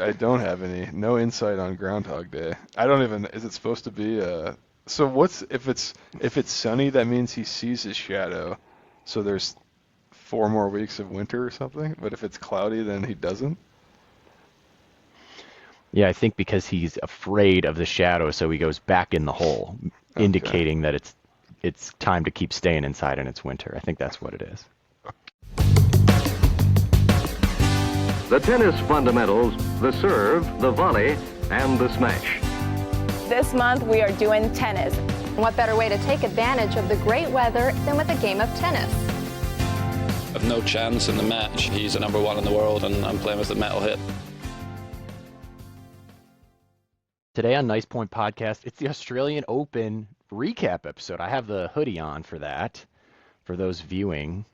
I don't have no insight on Groundhog Day. I don't even, is it supposed to be, so what's, if it's sunny, that means he sees his shadow. So there's 4 more weeks of winter or something. But if it's cloudy, then he doesn't. Yeah, I think because he's afraid of the shadow, so he goes back in the hole, Okay. indicating that it's time to keep staying inside and it's winter. I think that's what it is. The tennis fundamentals, the serve, the volley, and the smash. This month we are doing tennis. What better way to take advantage of the great weather than with a game of tennis? I've no chance in the match. He's the number one in the world, and I'm playing with the metal hit. Today on Nice Point Podcast, it's the Australian Open recap episode. I have the hoodie on for that, for those viewing.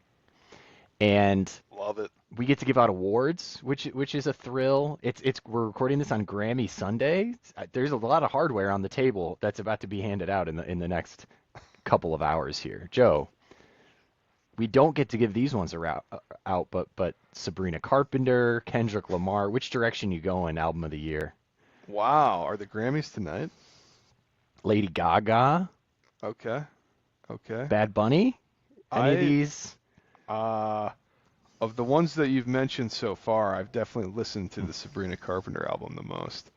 And Love it. we get to give out awards, which is a thrill. We're recording this on Grammy Sunday. There's a lot of hardware on the table that's about to be handed out in the next couple of hours here. Joe, we don't get to give these ones out, but Sabrina Carpenter, Kendrick Lamar, which direction you going? Album of the year? Wow. Are the Grammys tonight? Lady Gaga, Okay. Okay. Bad Bunny, any of I, these? uh, of the ones that you've mentioned so far, I've definitely listened to the Sabrina Carpenter album the most.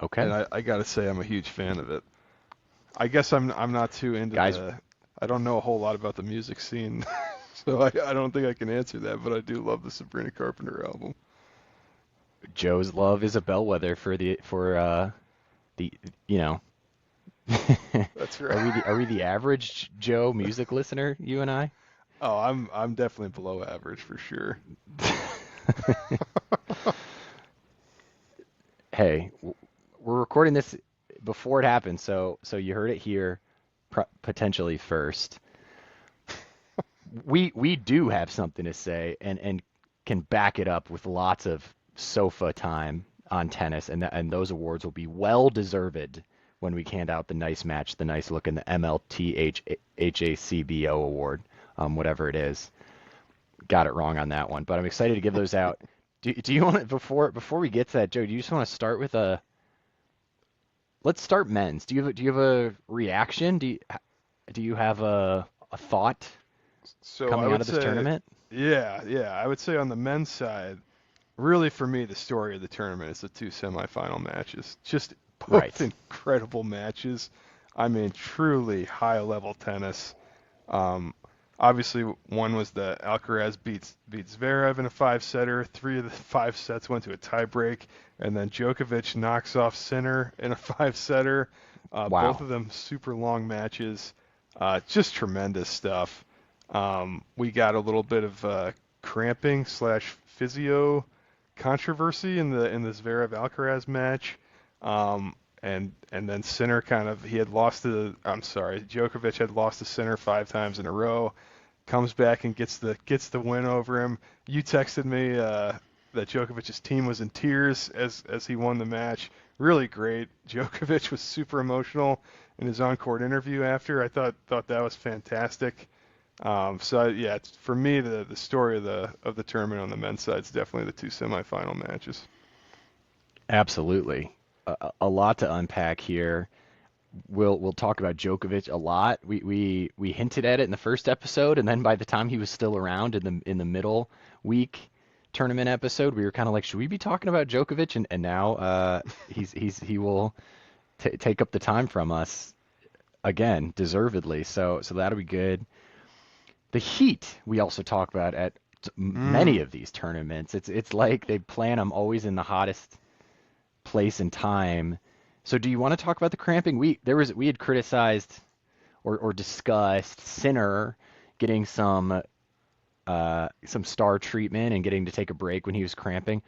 And Okay, I gotta say, I'm a huge fan of it. I guess I'm not too into guys, I don't know a whole lot about the music scene, so I don't think I can answer that, but I do love the Sabrina Carpenter album. Joe's love is a bellwether for the you know. That's Are we right. the average Joe music listener, you and I? Oh, I'm definitely below average for sure. Hey, we're recording this before it happens, so you heard it here potentially first. We do have something to say and can back it up with lots of sofa time on tennis, and those awards will be well deserved when we hand out the nice match, the nice look, and the MLTHACBO award, whatever it is. Got it wrong on that one, but I'm excited to give those out. Do you want to before we get to that, Joe? Do you just want to start with a? Let's start men's. Do you have a reaction? Do you have a thought So I coming out would of this say, tournament? yeah, I would say on the men's side, really for me, the story of the tournament is the two semifinal matches. Just both Right. incredible matches. I mean, truly high level tennis. Um, Obviously, one was the Alcaraz beats Zverev in a five-setter. Three of the 5 sets went to a tiebreak, and then Djokovic knocks off Sinner in a five-setter. Both Wow. of them super long matches. Just tremendous stuff. We got a little bit of cramping slash physio controversy in the Zverev Alcaraz match. And then Sinner he had lost to, I'm sorry, Djokovic had lost to Sinner 5 times in a row, comes back and gets the win over him. You texted me that Djokovic's team was in tears as he won the match. Really great. Djokovic was super emotional in his on-court interview after. I thought that was fantastic. So yeah, for me the story of the tournament on the men's side is definitely the two semifinal matches. Absolutely. A lot to unpack here. We'll talk about Djokovic a lot. We hinted at it in the first episode, and then by the time he was still around in the middle week tournament episode, we were kind of like, should we be talking about Djokovic? And now he will take up the time from us again, deservedly. So that'll be good. The heat we also talk about at many Mm. of these tournaments. It's like they plan them always in the hottest place and time. So do you want to talk about the cramping? We had criticized or discussed Sinner getting some star treatment and getting to take a break when he was cramping.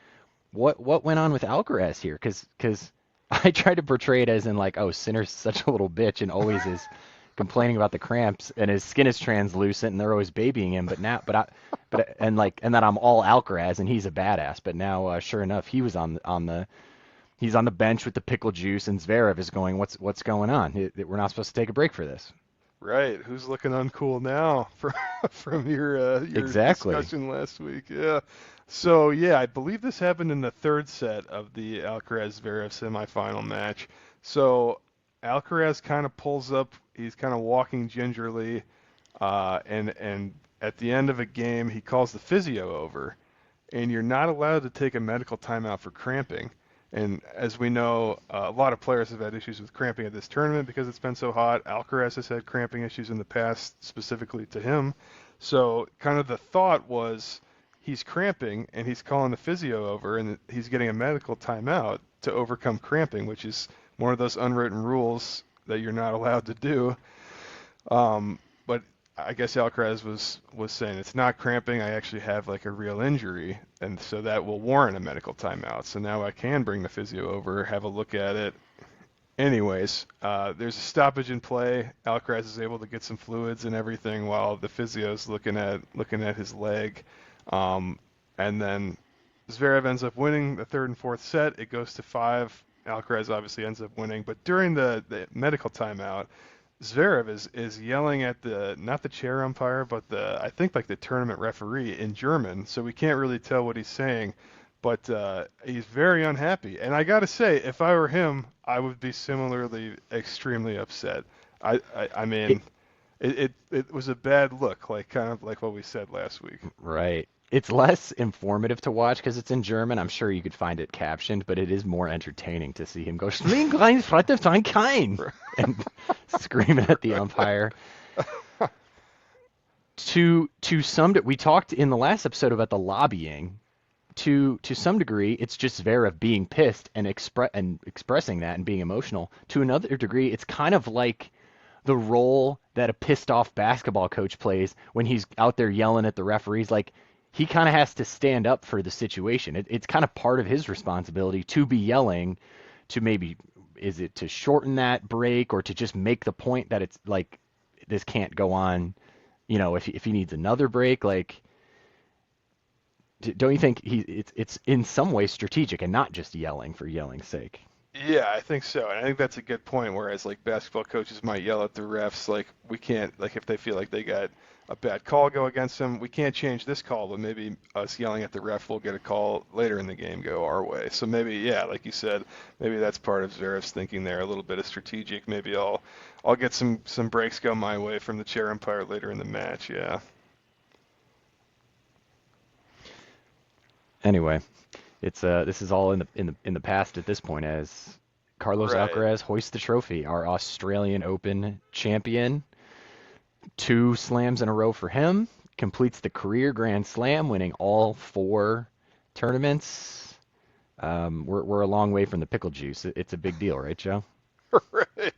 What went on with Alcaraz here? Because I tried to portray it as in like, oh, Sinner's such a little bitch and always is complaining about the cramps and his skin is translucent and they're always babying him. And that I'm all Alcaraz and he's a badass. But now, sure enough, he was he's on the bench with the pickle juice and Zverev is going, what's going on? We're not supposed to take a break for this. Right. Who's looking uncool now from your Exactly. discussion last week? Yeah. So yeah, I believe this happened in the third set of the Alcaraz Zverev semifinal match. So Alcaraz kind of pulls up. He's kind of walking gingerly, and at the end of a game, he calls the physio over, and you're not allowed to take a medical timeout for cramping. And as we know, a lot of players have had issues with cramping at this tournament because it's been so hot. Alcaraz has had cramping issues in the past, specifically to him. So kind of the thought was he's cramping and he's calling the physio over and he's getting a medical timeout to overcome cramping, which is one of those unwritten rules that you're not allowed to do. But I guess Alcaraz was saying it's not cramping. I actually have like a real injury, and so that will warrant a medical timeout. So now I can bring the physio over, have a look at it. Anyways, there's a stoppage in play. Alcaraz is able to get some fluids and everything while the physio's looking at his leg, and then Zverev ends up winning the third and fourth set. It goes to 5. Alcaraz obviously ends up winning, but during the medical timeout, Zverev is yelling at not the chair umpire, but I think like the tournament referee in German, so we can't really tell what he's saying, but he's very unhappy. And I gotta say, if I were him, I would be similarly extremely upset. I mean, it was a bad look, like kind of like what we said last week. Right. It's less informative to watch because it's in German. I'm sure you could find it captioned, but it is more entertaining to see him go and screaming at the umpire. We talked in the last episode about the lobbying. To some degree, it's just Zverev being pissed and expressing that and being emotional. To another degree, it's kind of like the role that a pissed off basketball coach plays when he's out there yelling at the referees. Like, he kind of has to stand up for the situation. It's kind of part of his responsibility to be yelling, to maybe, is it to shorten that break or to just make the point that it's like this can't go on, if he needs another break. Like, don't you think it's in some way strategic and not just yelling for yelling's sake? Yeah, I think so. And I think that's a good point, whereas like basketball coaches might yell at the refs, like we can't, like if they feel like they got a bad call go against them, we can't change this call, but maybe us yelling at the ref will get a call later in the game go our way. So maybe, yeah, like you said, maybe that's part of Zverev's thinking there, a little bit of strategic. Maybe I'll get some breaks go my way from the chair umpire later in the match, yeah. Anyway, this is all in the past at this point as Carlos Right. Alcaraz hoists the trophy, our Australian Open champion. 2 slams in a row for him. Completes the career Grand Slam, winning all 4 tournaments. We're a long way from the pickle juice. It's a big deal, right, Joe? Right.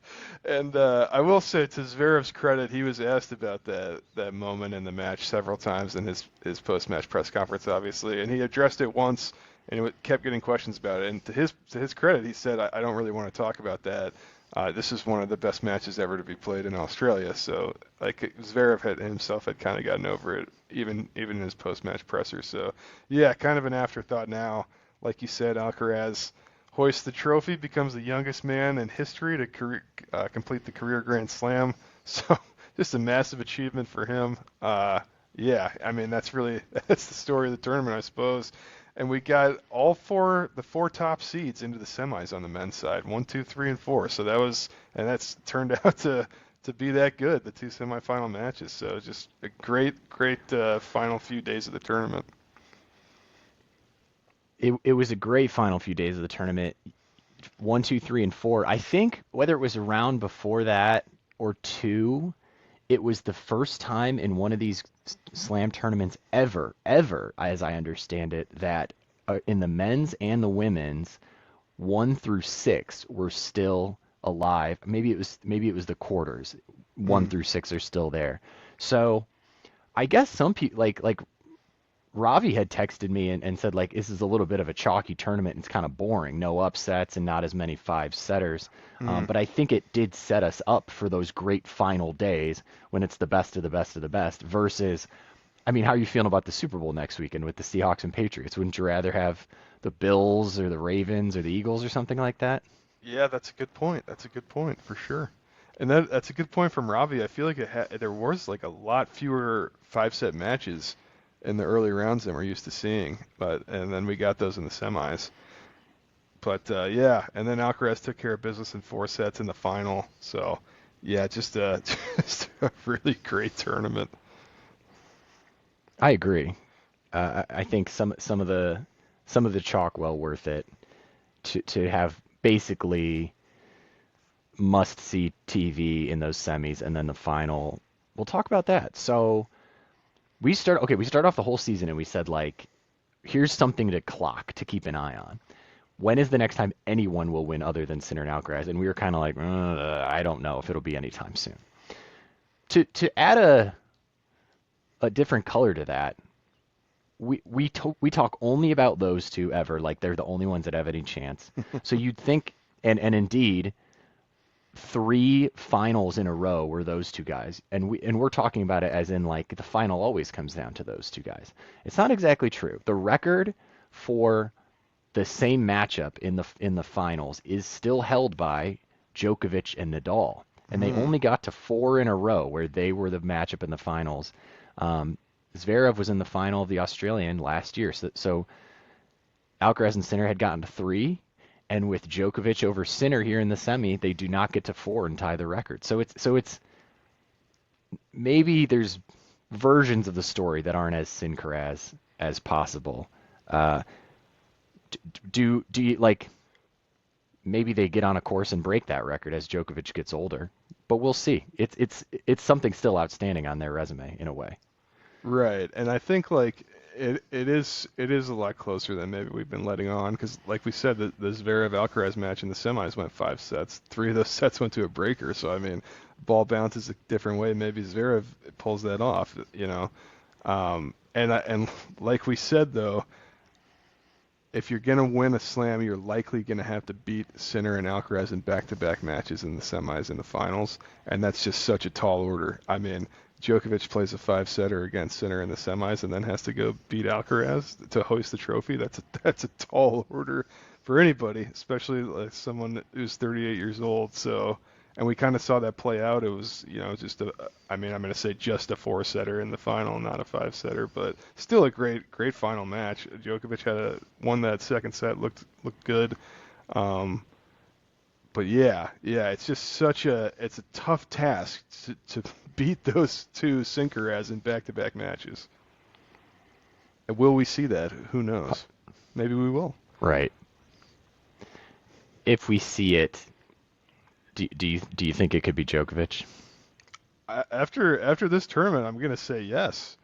And I will say, to Zverev's credit, he was asked about that moment in the match several times in his post-match press conference, obviously, and he addressed it once, and he kept getting questions about it. And to his credit, he said, I don't really want to talk about that. This is one of the best matches ever to be played in Australia. So, like, Zverev himself had kind of gotten over it, even in his post-match presser. So, yeah, kind of an afterthought now. Like you said, Alcaraz hoists the trophy, becomes the youngest man in history to complete the career Grand Slam. So, just a massive achievement for him. Yeah, I mean, that's the story of the tournament, I suppose. And we got the 4 top seeds into the semis on the men's side, 1, 2, 3, and 4. So that's turned out to be that good, the 2 semifinal matches. So just a great final few days of the tournament. It was a great final few days of the tournament. 1, 2, 3, and 4. I think whether it was a round before that or 2, it was the first time in one of these slam tournaments ever, as I understand it, that in the men's and the women's, 1 through 6 were still alive. Maybe it was the quarters. 1 through 6 are still there. So I guess some people like Ravi had texted me and said, like, this is a little bit of a chalky tournament and it's kind of boring, no upsets and not as many 5-setters. But I think it did set us up for those great final days when it's the best of the best of the best versus, I mean, how are you feeling about the Super Bowl next weekend with the Seahawks and Patriots? Wouldn't you rather have the Bills or the Ravens or the Eagles or something like that? Yeah, that's a good point. That's a good point for sure. And that's a good point from Ravi. I feel like there was like a lot fewer 5-set matches in the early rounds than we're used to seeing, and then we got those in the semis. But yeah, and then Alcaraz took care of business in 4 sets in the final. So yeah, just just a really great tournament. I agree. I think some of the chalk well worth it to have basically must see TV in those semis and then the final. We'll talk about that. So we start off the whole season and we said like, here's something to clock to keep an eye on. When is the next time anyone will win other than Sinner and Alcaraz? And we were kind of like, I don't know if it'll be anytime soon. To add a different color to that, we talk only about those two ever, like they're the only ones that have any chance. So you'd think, and indeed, 3 finals in a row were those two guys, and we're talking about it as in like the final always comes down to those two guys. It's not exactly true. The record for the same matchup in the finals is still held by Djokovic and Nadal, and they only got to 4 in a row where they were the matchup in the finals. Zverev was in the final of the Australian last year, so Alcaraz and Sinner had gotten to 3, and with Djokovic over Sinner here in the semi, they do not get to 4 and tie the record. So it's maybe there's versions of the story that aren't as Sinker as possible. Do you like maybe they get on a course and break that record as Djokovic gets older, but we'll see. It's something still outstanding on their resume in a way. Right, and I think like it is a lot closer than maybe we've been letting on, because like we said, the Zverev Alcaraz match in the semis went 5 sets. 3 of those sets went to a breaker. So I mean, ball bounces a different way. Maybe Zverev pulls that off, you know. And like we said though, if you're gonna win a slam, you're likely gonna have to beat Sinner and Alcaraz in back-to-back matches in the semis and the finals, and that's just such a tall order. I mean, Djokovic plays a 5-setter against Sinner in the semis and then has to go beat Alcaraz to hoist the trophy. That's a tall order for anybody, especially like someone who's 38 years old. So, and we kind of saw that play out. It was, you know, I'm going to say just a 4-setter in the final, not a 5-setter, but still a great final match. Djokovic won that second set, looked good. But yeah, it's just it's a tough task to beat those two Sinkeras in back-to-back matches. And will we see that? Who knows? Maybe we will. Right. If we see it, do you think it could be Djokovic? After this tournament, I'm going to say yes.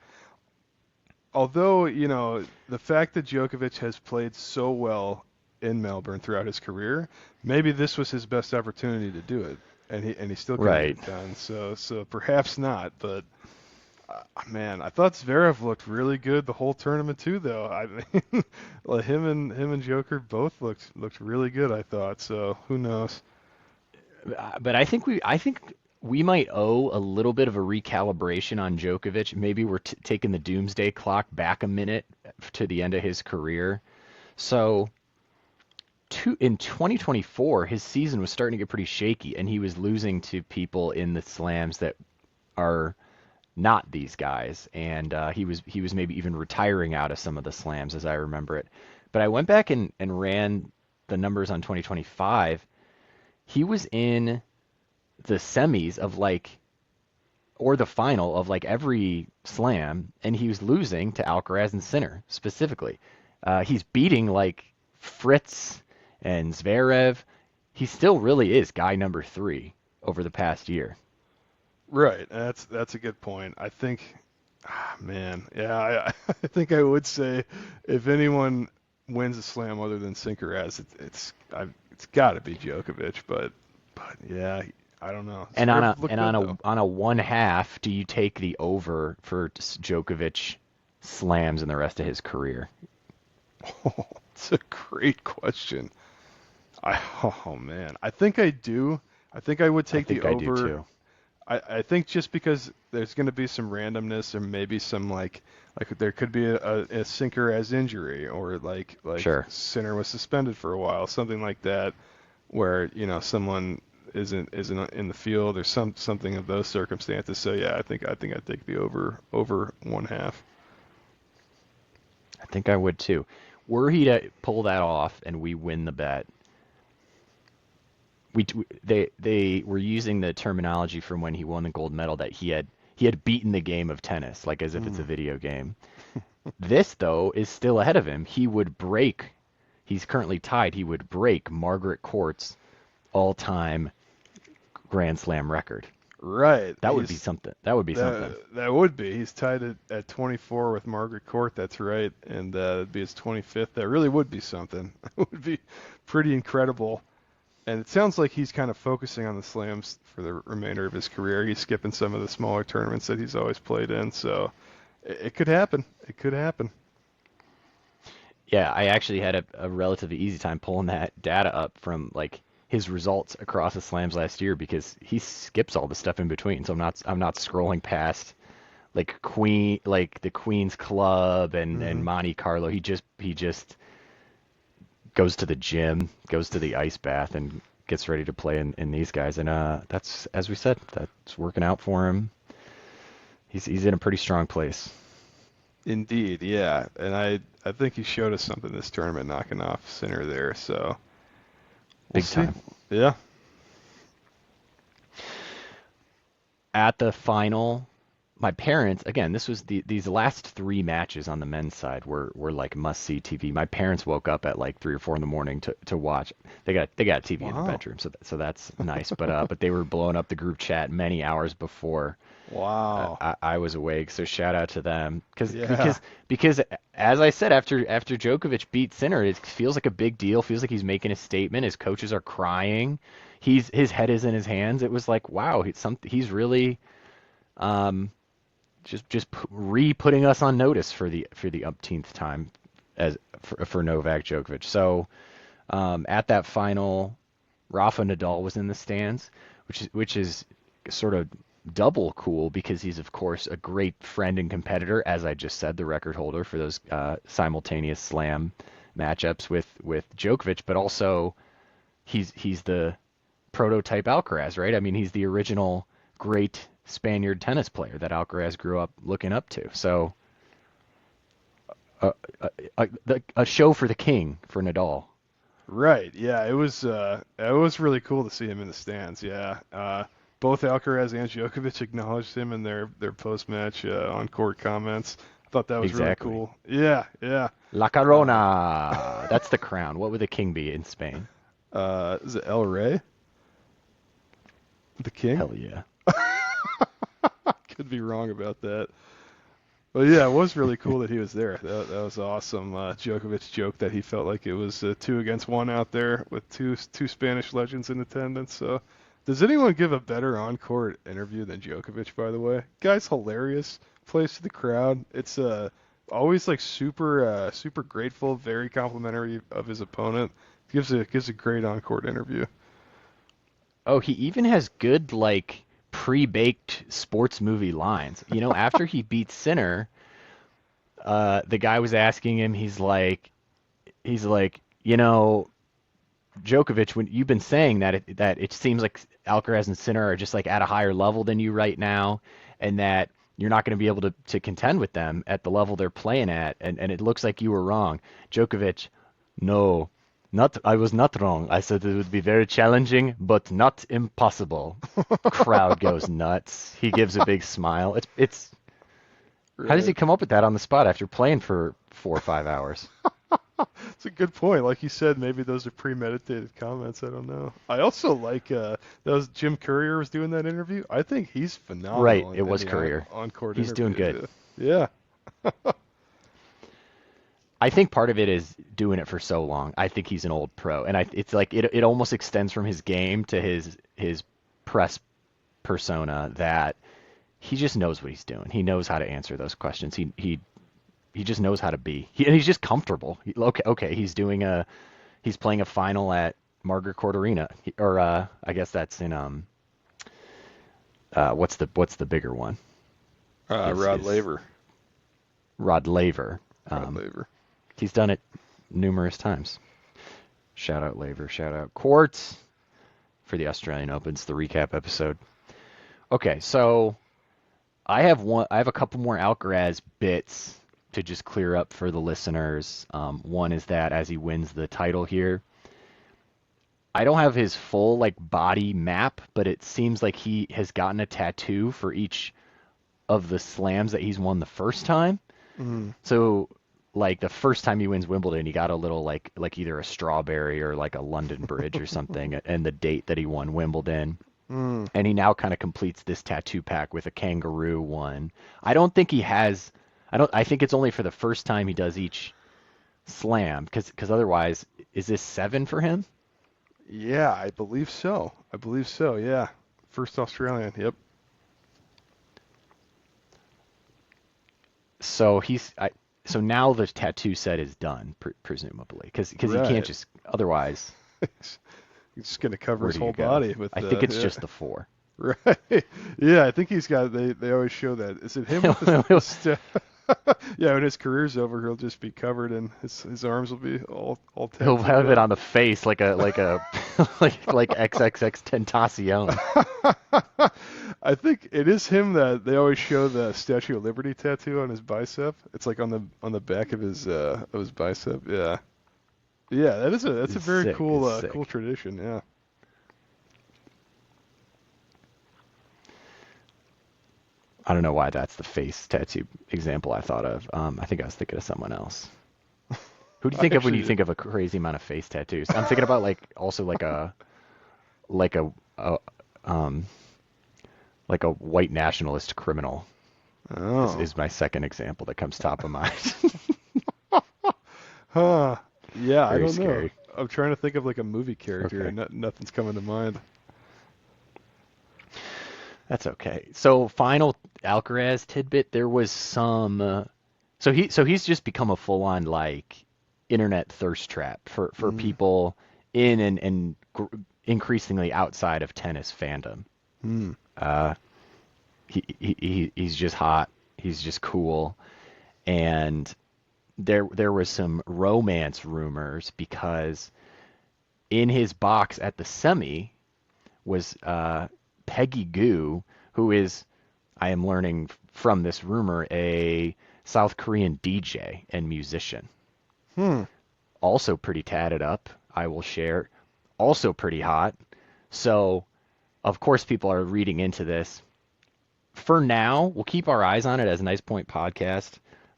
Although, you know, the fact that Djokovic has played so well in Melbourne throughout his career, maybe this was his best opportunity to do it, and he still couldn't get it done. So perhaps not. But man, I thought Zverev looked really good the whole tournament too, though. I mean, like him and Joker both looked really good, I thought. So who knows? But I think we might owe a little bit of a recalibration on Djokovic. Maybe we're taking the doomsday clock back a minute to the end of his career. So in 2024, his season was starting to get pretty shaky, and he was losing to people in the slams that are not these guys, and he was maybe even retiring out of some of the slams as I remember it. But I went back and ran the numbers on 2025. He was in the semis of or the final of every slam, and he was losing to Alcaraz and Sinner specifically. He's beating Fritz and Zverev. He still really is guy number 3 over the past year. Right, that's a good point. I think, I think I would say if anyone wins a slam other than Sinkeras, it's got to be Djokovic. But yeah, I don't know. And on a 1/2, do you take the over for Djokovic slams in the rest of his career? Oh, it's a great question. Man, I think I do. I think I would take the over. I do too. I think just because there's going to be some randomness, or maybe some there could be a sinker as injury, or sure. Sinner was suspended for a while, something like that, where someone isn't in the field or something of those circumstances. So yeah, I think I'd take the over 1/2. I think I would too. Were he to pull that off and we win the bet, they were using the terminology from when he won the gold medal that he had beaten the game of tennis, like as if it's a video game. This though is still ahead of him. He's currently tied. He would break Margaret Court's all-time Grand Slam record. Right. That would be something. That would be something. That would be. He's tied at 24 with Margaret Court. That's right, and it'd be his 25th. That really would be something. It would be pretty incredible. And it sounds like he's kind of focusing on the slams for the remainder of his career. He's skipping some of the smaller tournaments that he's always played in. So it could happen. It could happen. Yeah, I actually had a relatively easy time pulling that data up from like his results across the slams last year because he skips all the stuff in between. So I'm not scrolling past like the Queen's Club and Monte Carlo. He just goes to the gym, goes to the ice bath, and gets ready to play in these guys. And that's, as we said, that's working out for him. He's in a pretty strong place. Indeed, yeah. And I think he showed us something this tournament, knocking off Sinner there. So Big time. Yeah. At the final, my parents, again, this was these last 3 matches on the men's side were like must-see TV. My parents woke up at like 3 or 4 in the morning to watch. They got TV in the bedroom, so that's nice. But they were blowing up the group chat many hours before. Wow. I was awake, so shout out to them because as I said, after Djokovic beat Sinner, it feels like a big deal. Feels like he's making a statement. His coaches are crying. His head is in his hands. It was like, wow, he's really just putting us on notice for the umpteenth time for Novak Djokovic. So at that final, Rafa Nadal was in the stands, which is sort of double cool because he's of course a great friend and competitor, as I just said, the record holder for those simultaneous slam matchups with Djokovic, but also he's the prototype Alcaraz, right? I mean, he's the original great Spaniard tennis player that Alcaraz grew up looking up to. So a show for the king for Nadal. Right. Yeah, it was really cool to see him in the stands. Yeah. Both Alcaraz and Djokovic acknowledged him in their post-match on-court comments. I thought that was Exactly. really cool. Yeah, yeah. La Corona. That's the crown. What would the king be in Spain? Is it El Rey? The king? Hell yeah. Could be wrong about that. But yeah, it was really cool that he was there. That was awesome. Djokovic joked that he felt like it was 2 against 1 out there with two Spanish legends in attendance. So, does anyone give a better on-court interview than Djokovic? By the way, guy's hilarious. Plays to the crowd. It's always like super grateful, very complimentary of his opponent. Gives a great on-court interview. Oh, he even has good like pre-baked sports movie lines. You know, after he beat Sinner, the guy was asking him, he's like, you know, Djokovic, when you've been saying that it seems like Alcaraz and Sinner are just like at a higher level than you right now, and that you're not going to be able to contend with them at the level they're playing at, and it looks like you were wrong. Djokovic, no. I was not wrong. I said it would be very challenging, but not impossible. Crowd goes nuts. He gives a big smile. It's How does he come up with that on the spot after playing for 4 or 5 hours? It's a good point. Like you said, maybe those are premeditated comments. I don't know. I also like that was Jim Courier was doing that interview. I think he's phenomenal. Right, it was Courier. On-court He's doing interview. good. Yeah. I think part of it is doing it for so long. I think he's an old pro, and it's like it almost extends from his game to his press persona that he just knows what he's doing. He knows how to answer those questions. He just knows how to be. He's just comfortable. Okay, he's playing a final at Margaret Court Arena, I guess that's in what's the bigger one? Rod Laver. Rod Laver. Rod Laver. He's done it numerous times. Shout out Laver. Shout out Quartz. for the Australian Open. It's the recap episode. Okay, so I have a couple more Alcaraz bits to just clear up for the listeners. One is that as he wins the title here, I don't have his full like body map, but it seems like he has gotten a tattoo for each of the slams that he's won the first time. So like the first time he wins Wimbledon, he got a little like either a strawberry or like a London Bridge or something, and the date that he won Wimbledon. And he now kind of completes this tattoo pack with a kangaroo one. I don't think he has. I think it's only for the first time he does each slam, because otherwise, is this 7 for him? Yeah, I believe so. Yeah. First Australian. Yep. So so now the tattoo set is done, presumably, because Right. he can't just otherwise. He's just gonna cover Where his do you whole go? body with. I think it's yeah. just the 4. Right. Yeah, I think he's got. They always show that. Is it him? With the yeah, when his career's over, he'll just be covered, and his arms will be all tattooed. He'll have up. it on the face like a like XXX Tentacion. I think it is him that they always show the Statue of Liberty tattoo on his bicep. It's like on the back of his bicep. Yeah. Yeah, that's a It's very sick, cool it's sick. cool tradition. Yeah. I don't know why that's the face tattoo example I thought of. I think I was thinking of someone else. Who do you think of when you think of a crazy amount of face tattoos? I'm thinking about also like a white nationalist criminal. Oh. Is my second example that comes top of mind. Huh. Yeah, I Very don't scary. know. I'm trying to think of like a movie character, Okay. and nothing's coming to mind. That's okay. So final Alcaraz tidbit. There was some. So he's just become a full on like internet thirst trap for people in and increasingly outside of tennis fandom. He's just hot. He's just cool, and there was some romance rumors because in his box at the semi was Peggy Gou, who is, I am learning from this rumor, a South Korean DJ and musician. Also pretty tatted up, I will share. Also pretty hot. So, of course, people are reading into this. For now, we'll keep our eyes on it as Nice Point Podcast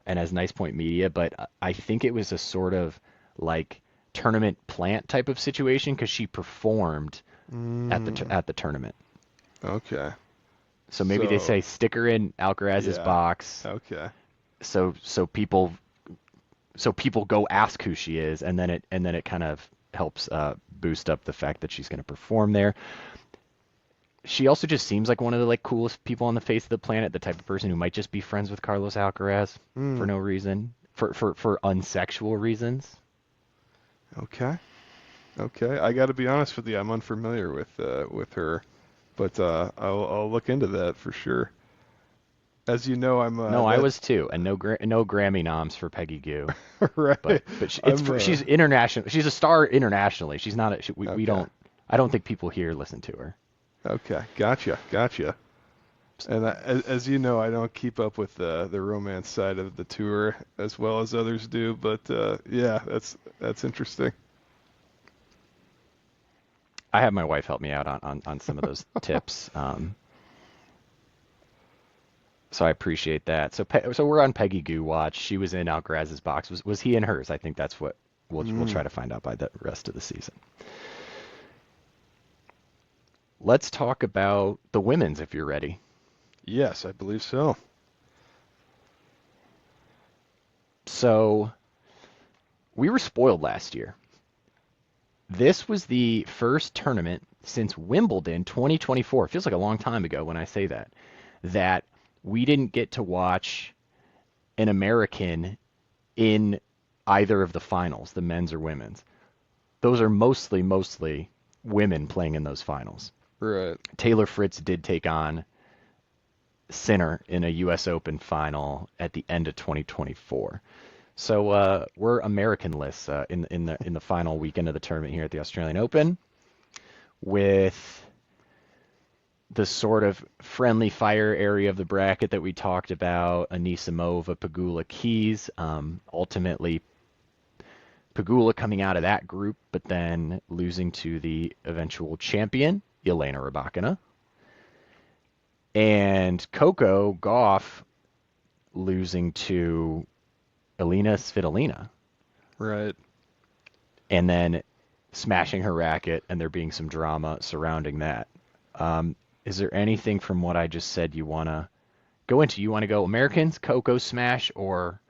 and as Nice Point Media, but I think it was a sort of like tournament plant type of situation because she performed at the tournament. Okay. So maybe they So- say stick her in Alcaraz's Yeah. box, Okay. so people go ask who she is, and then it kind of helps boost up the fact that she's going to perform there. She also just seems like one of the like coolest people on the face of the planet, the type of person who might just be friends with Carlos Alcaraz for no reason, for unsexual reasons. Okay. Okay. I got to be honest with you. I'm unfamiliar with her, but I'll look into that for sure. As you know, I'm No, I was too, and no Grammy noms for Peggy Gou. right. But she's international. She's a star internationally. She's not. We Okay. don't. I don't think people here listen to her. Okay, gotcha. And as you know, I don't keep up with the romance side of the tour as well as others do, but yeah, that's interesting. I have my wife help me out on some of those tips. So I appreciate that. So we're on Peggy Gou watch. She was in Alcaraz's box. Was he in hers? I think that's what we'll try to find out by the rest of the season. Let's talk about the women's if you're ready. Yes, I believe so. So we were spoiled last year. This was the first tournament since Wimbledon 2024. It feels like a long time ago when I say that we didn't get to watch an American in either of the finals, the men's or women's. Those are mostly women playing in those finals. Right. Taylor Fritz did take on Sinner in a U.S. Open final at the end of 2024. So we're American-less in the final weekend of the tournament here at the Australian Open. with the sort of friendly fire area of the bracket that we talked about, Anisimova, Pegula, Keys. Ultimately, Pegula coming out of that group, but then losing to the eventual champion, Elena Rybakina. And Coco Gauff losing to Elena Svitolina. Right. And then smashing her racket, and there being some drama surrounding that. Is there anything from what I just said you want to go into? You want to go Americans, Coco smash, or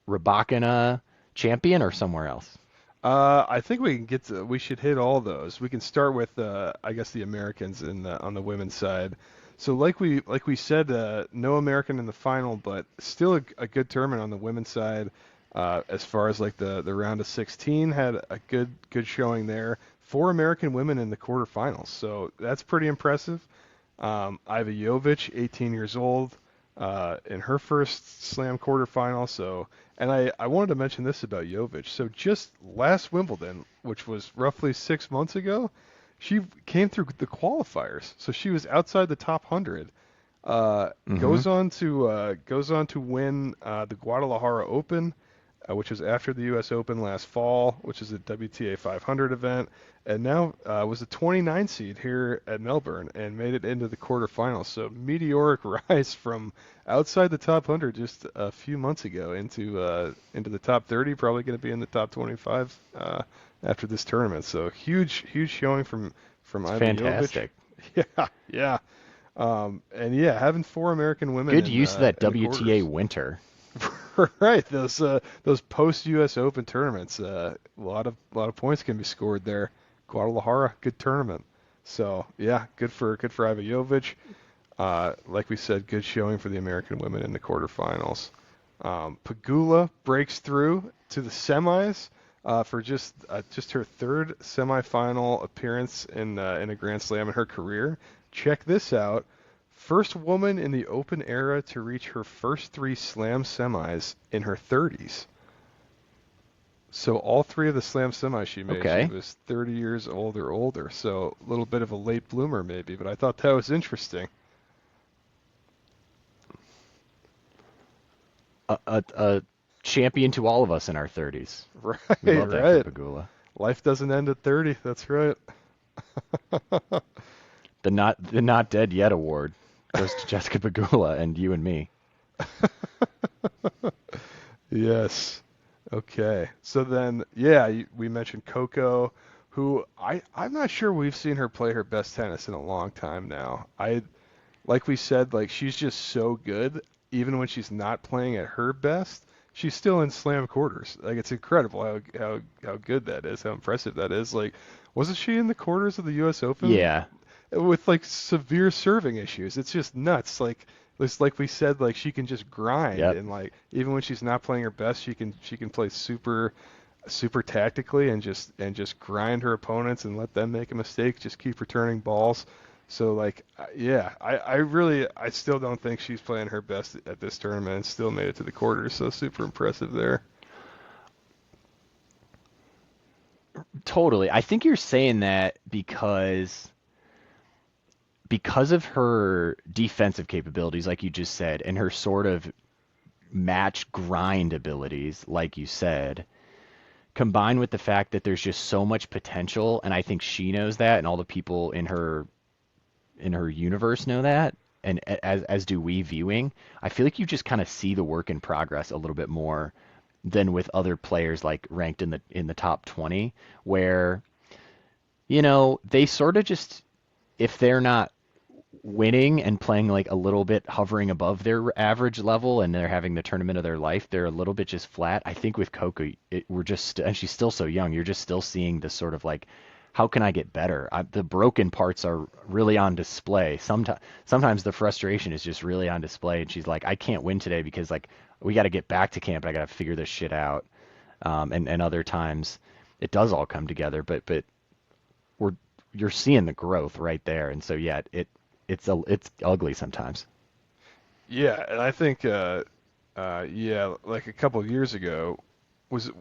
Rybakina champion, or somewhere else? I think we should hit all those. We can start with I guess the Americans on the women's side. So like we said, no American in the final, but still a good tournament on the women's side. As far as like the round of 16, had a good showing there. 4 American women in the quarterfinals, so that's pretty impressive. Iva Jovic, 18 years old, in her first Slam quarterfinal. So, and I wanted to mention this about Jovic. So just last Wimbledon, which was roughly 6 months ago, she came through the qualifiers. So she was outside the top 100. Goes on to win the Guadalajara Open, which was after the U.S. Open last fall, which is a WTA 500 event, and now was a 29 seed here at Melbourne and made it into the quarterfinals. So meteoric rise from outside the top 100 just a few months ago into the top 30, probably going to be in the top 25 after this tournament. So huge showing from Iva Fantastic. Jovic. Yeah. And yeah, having 4 American women. Good use of that WTA winter. Right, those post U.S. Open tournaments, a lot of points can be scored there. Guadalajara, good tournament. So yeah, good for Iva Jovic. Like we said, good showing for the American women in the quarterfinals. Pegula breaks through to the semis for just her 3rd semifinal appearance in a Grand Slam in her career. Check this out. First woman in the Open era to reach her first 3 Slam semis in her 30s. So all 3 of the Slam semis she made, Okay. She was 30 years old or older. So a little bit of a late bloomer maybe, but I thought that was interesting. A champion to all of us in our 30s. Right, We love that right. for Pegula. Life doesn't end at 30. That's right. The not dead yet award goes to Jessica Pegula and you and me. Yes. Okay. So then, yeah, we mentioned Coco, who I'm not sure we've seen her play her best tennis in a long time now. Like we said, like she's just so good, even when she's not playing at her best, she's still in Slam quarters. Like it's incredible how good that is, how impressive that is. Like, wasn't she in the quarters of the U.S. Open? Yeah. With like severe serving issues. It's just nuts. Like we said, like she can just grind, Yep. and like even when she's not playing her best, she can play super tactically and just grind her opponents and let them make a mistake. Just keep returning balls. So like yeah, I still don't think she's playing her best at this tournament and still made it to the quarters. So super impressive there. Totally. I think you're saying that because of her defensive capabilities, like you just said, and her sort of match grind abilities, like you said, combined with the fact that there's just so much potential, and I think she knows that, and all the people in her universe know that, and as do we viewing. I feel like you just kind of see the work in progress a little bit more than with other players like ranked in the top 20, where they sort of just, if they're not winning and playing like a little bit hovering above their average level and they're having the tournament of their life, they're a little bit just flat. I think with Coco, and she's still so young, you're just still seeing this sort of like, how can I get better? The broken parts are really on display. Sometimes the frustration is just really on display, and she's like, I can't win today because like we got to get back to camp and I got to figure this shit out. And other times it does all come together, but you're seeing the growth right there. And so yeah, it's ugly sometimes. Yeah, and I think yeah, like a couple of years ago,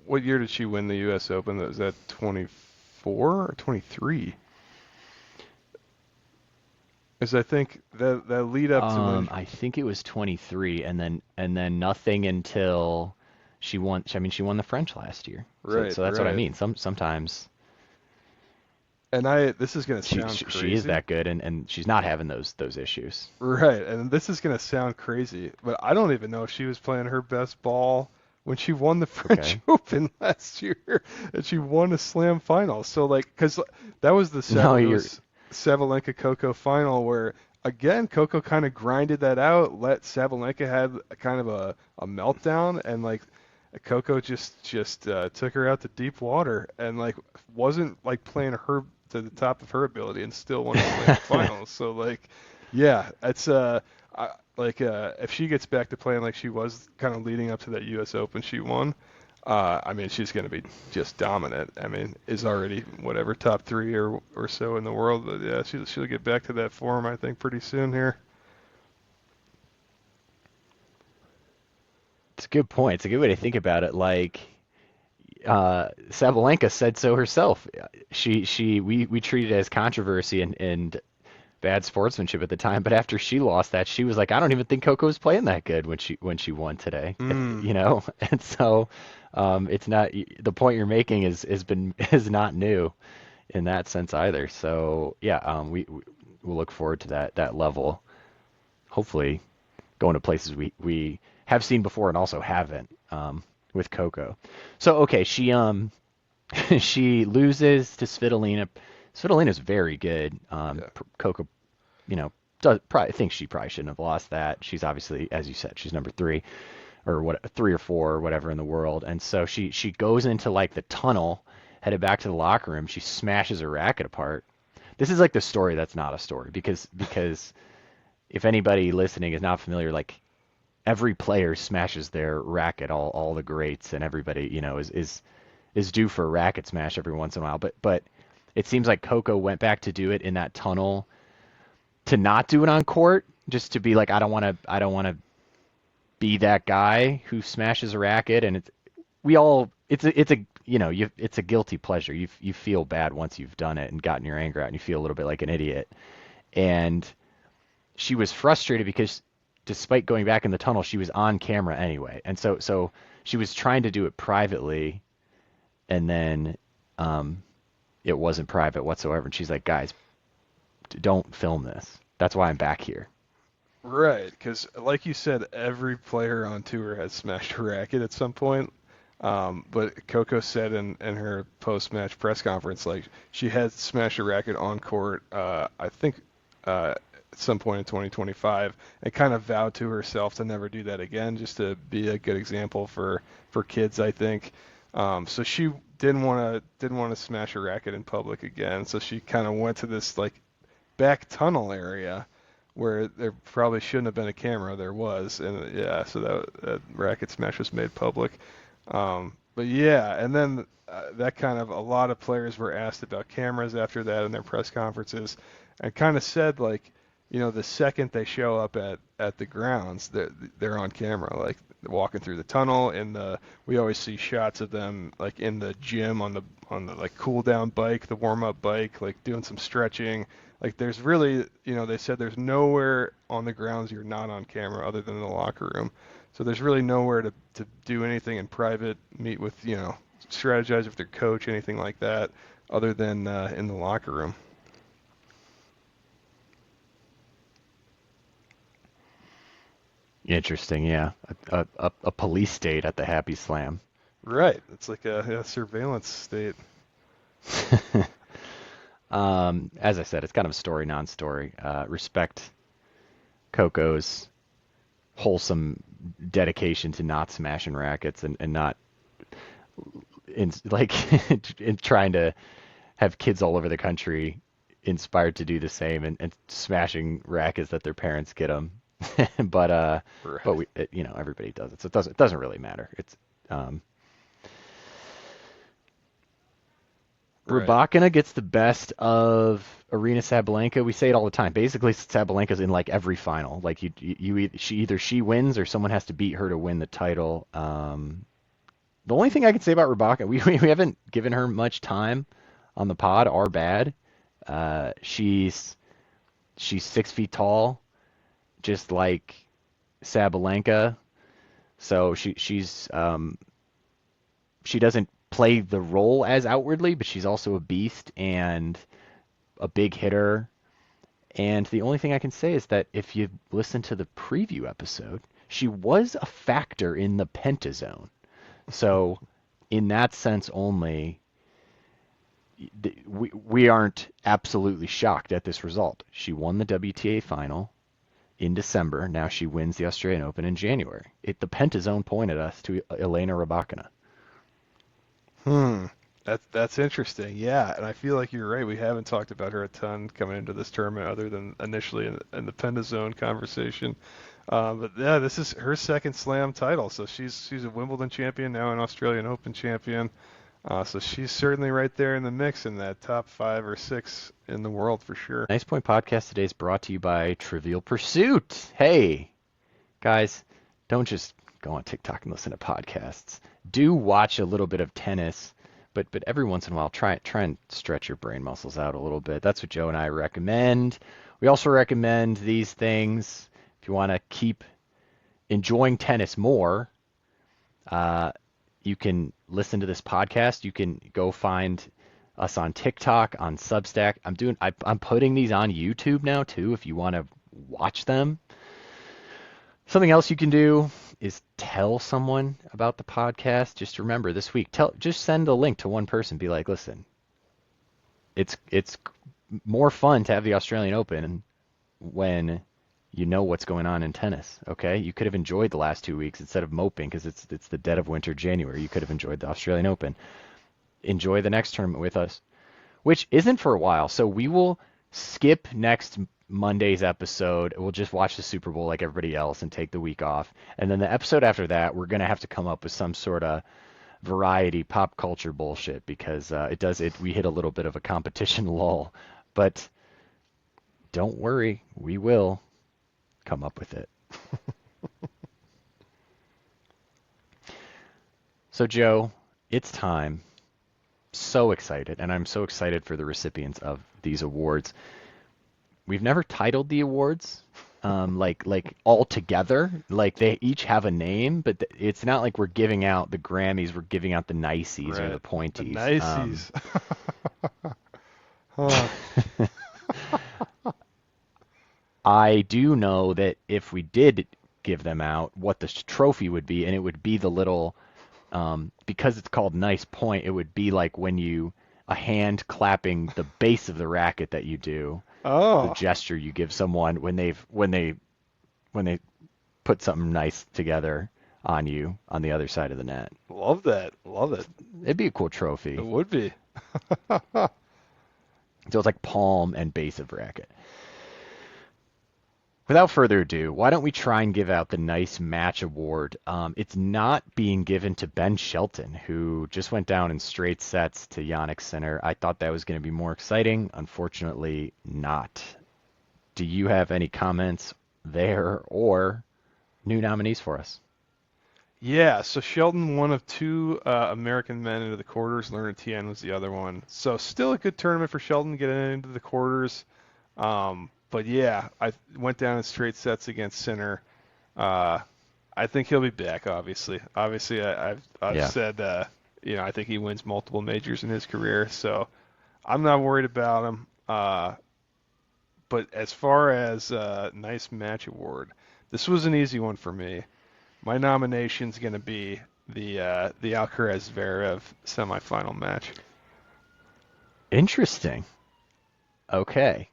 what year did she win the U.S. Open? Was that 24 or 23? Because I think that lead up to when. I think it was 23, and then nothing until she won. I mean, she won the French last year. So Right, so that's what I right. mean. Sometimes And this is gonna sound she is crazy. that good, and she's not having those issues. Right, and this is gonna sound crazy, but I don't even know if she was playing her best ball when she won the French Okay. Open last year, and she won a Slam final. So like, because that was No, it you're was Sabalenka Coco final where again Coco kind of grinded that out, let Sabalenka had kind of a meltdown, and like Coco just took her out to deep water and like wasn't like playing her to the top of her ability and still won the Slam finals. So like. Yeah, it's if she gets back to playing like she was kind of leading up to that U.S. Open she won, I mean she's going to be just dominant. I mean is already whatever top three or so in the world. But yeah, she'll get back to that form I think pretty soon here. It's a good point. It's a good way to think about it. Like Sabalenka said so herself. We treated it as controversy and bad sportsmanship at the time, but after she lost that, she was like, I don't even think Coco was playing that good when she won today. Mm, You know, and so it's not the point you're making is not new in that sense either. So yeah, we'll look forward to that level. Hopefully, going to places we have seen before and also haven't with Coco. So okay, she she loses to Svitolina. Svitolina's very good. yeah. Coco, does probably thinks she probably shouldn't have lost that. She's obviously, as you said, she's number three or what, 3 or 4 or whatever in the world. And so she goes into like the tunnel, headed back to the locker room. She smashes her racket apart. This is like the story that's not a story because if anybody listening is not familiar, like every player smashes their racket, all the greats and everybody, is due for a racket smash every once in a while. But it seems like Coco went back to do it in that tunnel to not do it on court, just to be like, I don't want to be that guy who smashes a racket. And it's a guilty pleasure. You feel bad once you've done it and gotten your anger out, and you feel a little bit like an idiot. And she was frustrated because despite going back in the tunnel, she was on camera anyway. And so she was trying to do it privately, and then it wasn't private whatsoever. And she's like, guys, don't film this. That's why I'm back here. Right, because like you said, every player on tour has smashed a racket at some point. But Coco said in her post-match press conference, like she had smashed a racket on court, I think at some point in 2025, and kind of vowed to herself to never do that again, just to be a good example for kids, I think. So she didn't want to smash a racket in public again. So she kind of went to this like back tunnel area where there probably shouldn't have been a camera. There was, and yeah, so that racket smash was made public. But yeah, and then that kind of a lot of players were asked about cameras after that in their press conferences, and kind of said like, the second they show up at the grounds, they're on camera, like walking through the tunnel. And we always see shots of them like in the gym on the like cool down bike, the warm up bike, like doing some stretching. Like there's really, they said there's nowhere on the grounds you're not on camera other than the locker room. So there's really nowhere to do anything in private, meet with, strategize with their coach, anything like that, other than in the locker room. Interesting, yeah. A police state at the Happy Slam. Right. It's like a surveillance state. As I said, it's kind of a story, non-story. Respect Coco's wholesome dedication to not smashing rackets and not in like in trying to have kids all over the country inspired to do the same and smashing rackets that their parents get them. but Right. everybody does it, so it doesn't really matter. It's um, Right. Rybakina gets the best of Arena Sabalenka. We say it all the time. Basically, Sabalenka's in like every final. Like she wins or someone has to beat her to win the title. The only thing I can say about Rybakina, we haven't given her much time on the pod. Our bad. She's She's 6 feet tall, just like Sabalenka. So she doesn't play the role as outwardly, but she's also a beast and a big hitter. And the only thing I can say is that if you listen to the preview episode, she was a factor in the Pentazone. So in that sense only, we aren't absolutely shocked at this result. She won the WTA final in December. Now she wins the Australian Open in January. The Pentazone pointed us to Elena Rybakina. That's interesting. Yeah, and I feel like you're right. We haven't talked about her a ton coming into this tournament, other than initially in the Pendazone conversation. But yeah, this is her second Slam title, so she's a Wimbledon champion, now an Australian Open champion. So she's certainly right there in the mix in that top 5 or 6 in the world for sure. Nice Point Podcast today is brought to you by Trivial Pursuit. Hey, guys, don't just go on TikTok and listen to podcasts. Do watch a little bit of tennis, but every once in a while, try and stretch your brain muscles out a little bit. That's what Joe and I recommend. We also recommend these things if you want to keep enjoying tennis more. You can listen to this podcast. You can go find us on TikTok, on Substack. I'm putting these on YouTube now too, if you want to watch them. Something else you can do is tell someone about the podcast. Just remember this week, just send a link to one person. Be like, listen, it's more fun to have the Australian Open when you know what's going on in tennis. Okay, you could have enjoyed the last 2 weeks instead of moping because it's the dead of winter, January. You could have enjoyed the Australian Open. Enjoy the next tournament with us, which isn't for a while. So we will skip next Monday's episode. We'll just watch the Super Bowl like everybody else and take the week off. And then the episode after that, we're gonna have to come up with some sort of variety pop culture bullshit because we hit a little bit of a competition lull. But don't worry, we will come up with it. So Joe, it's time. So excited, and I'm so excited for the recipients of these awards. We've never titled the awards like all together. Like they each have a name, but it's not like we're giving out the Grammys. We're giving out the niceys or the pointies. The niceys. I do know that if we did give them out, what the trophy would be, and it would be the little, because it's called nice point, it would be like when a hand clapping the base of the racket that you do. Oh. The gesture you give someone when they put something nice together on you on the other side of the net. Love that. Love it. It'd be a cool trophy. It would be. So it's like palm and base of racket. Without further ado, why don't we try and give out the Nice Match Award? It's not being given to Ben Shelton, who just went down in straight sets to Jannik Sinner. I thought that was going to be more exciting. Unfortunately, not. Do you have any comments there or new nominees for us? Yeah, so Shelton, one of 2 American men into the quarters. Leonard Tien was the other one. So still a good tournament for Shelton getting into the quarters. But yeah, I went down in straight sets against Sinner. I think he'll be back. Obviously, I've said I think he wins multiple majors in his career, so I'm not worried about him. But as far as Nice Match Award, this was an easy one for me. My nomination's going to be the Alcaraz Zverev semifinal match. Interesting. Okay.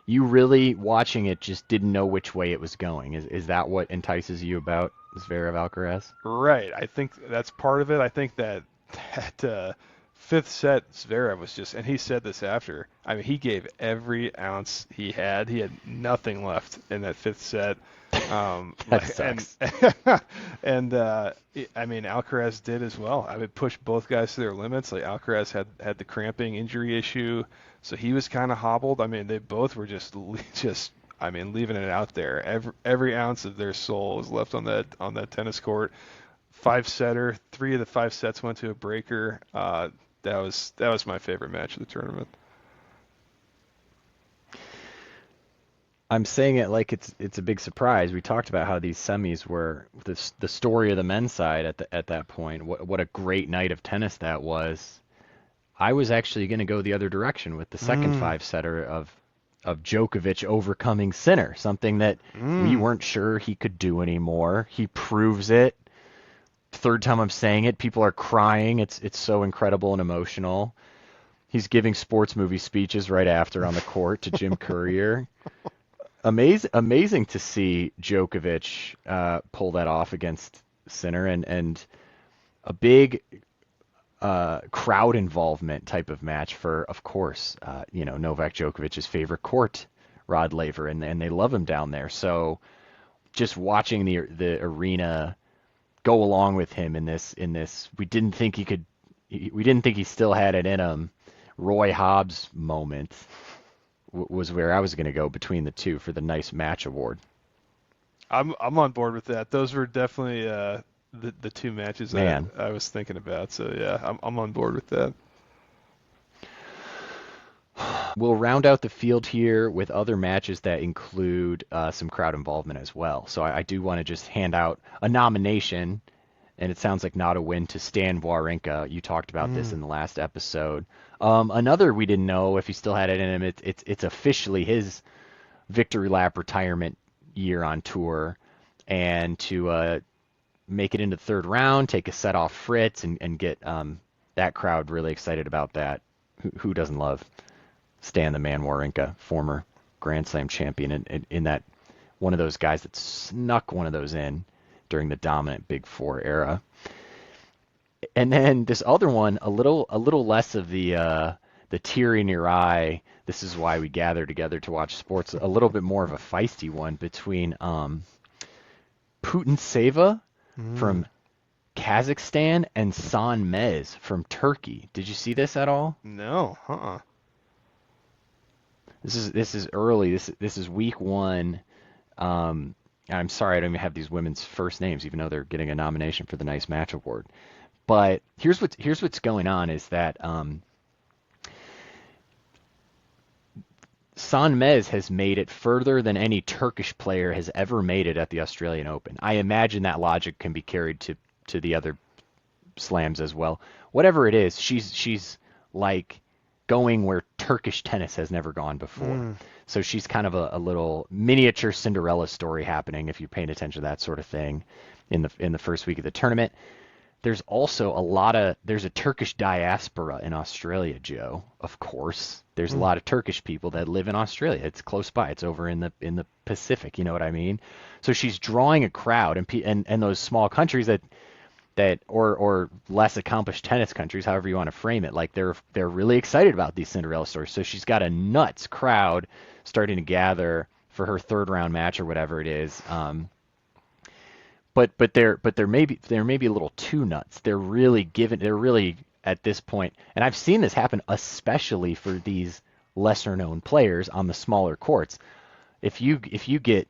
You really, watching it, just didn't know which way it was going. Is that what entices you about Zverev Alcaraz? Right. I think that's part of it. I think that fifth set, Zverev was just, and he said this after, I mean, he gave every ounce he had. He had nothing left in that fifth set. That sucks. And I mean, Alcaraz did as well. I would push both guys to their limits. Like Alcaraz had the cramping injury issue, so he was kind of hobbled. I mean, they both were just leaving it out there. Every ounce of their soul was left on that tennis court. 5-setter, 3 of the 5 sets went to a breaker. That was my favorite match of the tournament. I'm saying it like it's a big surprise. We talked about how these semis were the story of the men's side at that point. What a great night of tennis that was. I was actually going to go the other direction with the second five setter of Djokovic overcoming Sinner, something that we weren't sure he could do anymore. He proves it. Third time I'm saying it, people are crying. It's so incredible and emotional. He's giving sports movie speeches right after on the court to Jim Courier. Amazing to see Djokovic pull that off against Sinner, and a big crowd involvement type of match for, of course, Novak Djokovic's favorite court, Rod Laver, and they love him down there. So just watching the arena go along with him in this, we didn't think he still had it in him. Roy Hobbs moment was where I was going to go between the two for the nice match award. I'm on board with that. Those were definitely the two matches I was thinking about. So yeah, I'm on board with that. We'll round out the field here with other matches that include some crowd involvement as well. So I do want to just hand out a nomination, and it sounds like not a win, to Stan Wawrinka. You talked about this in the last episode. Another we didn't know if he still had it in him. It's officially his victory lap retirement year on tour, and to make it into the third round, take a set off Fritz, and get that crowd really excited about that. Who doesn't love Stan the Man Wawrinka, former Grand Slam champion, in that one of those guys that snuck one of those in during the dominant Big Four era. And then this other one, a little less of the tear in your eye. This is why we gather together to watch sports. A little bit more of a feisty one between Putin from Kazakhstan and San Mez from Turkey. Did you see this at all? No, This is early. This is week one. I'm sorry I don't even have these women's first names, even though they're getting a nomination for the Nice Match Award. But here's what's going on is that San Mez has made it further than any Turkish player has ever made it at the Australian Open. I imagine that logic can be carried to the other slams as well. Whatever it is, she's like going where Turkish tennis has never gone before. So she's kind of a little miniature Cinderella story happening if you're paying attention to that sort of thing in the first week of the tournament. There's also there's a Turkish diaspora in Australia, Joe. Of course, there's a lot of Turkish people that live in Australia. It's close by. It's over in the Pacific. You know what I mean? So she's drawing a crowd, and those small countries that or less accomplished tennis countries, however you want to frame it, like they're really excited about these Cinderella stories. So she's got a nuts crowd starting to gather for her third round match or whatever it is. But they're maybe a little too nuts. They're really at this point, and I've seen this happen especially for these lesser known players on the smaller courts. If you get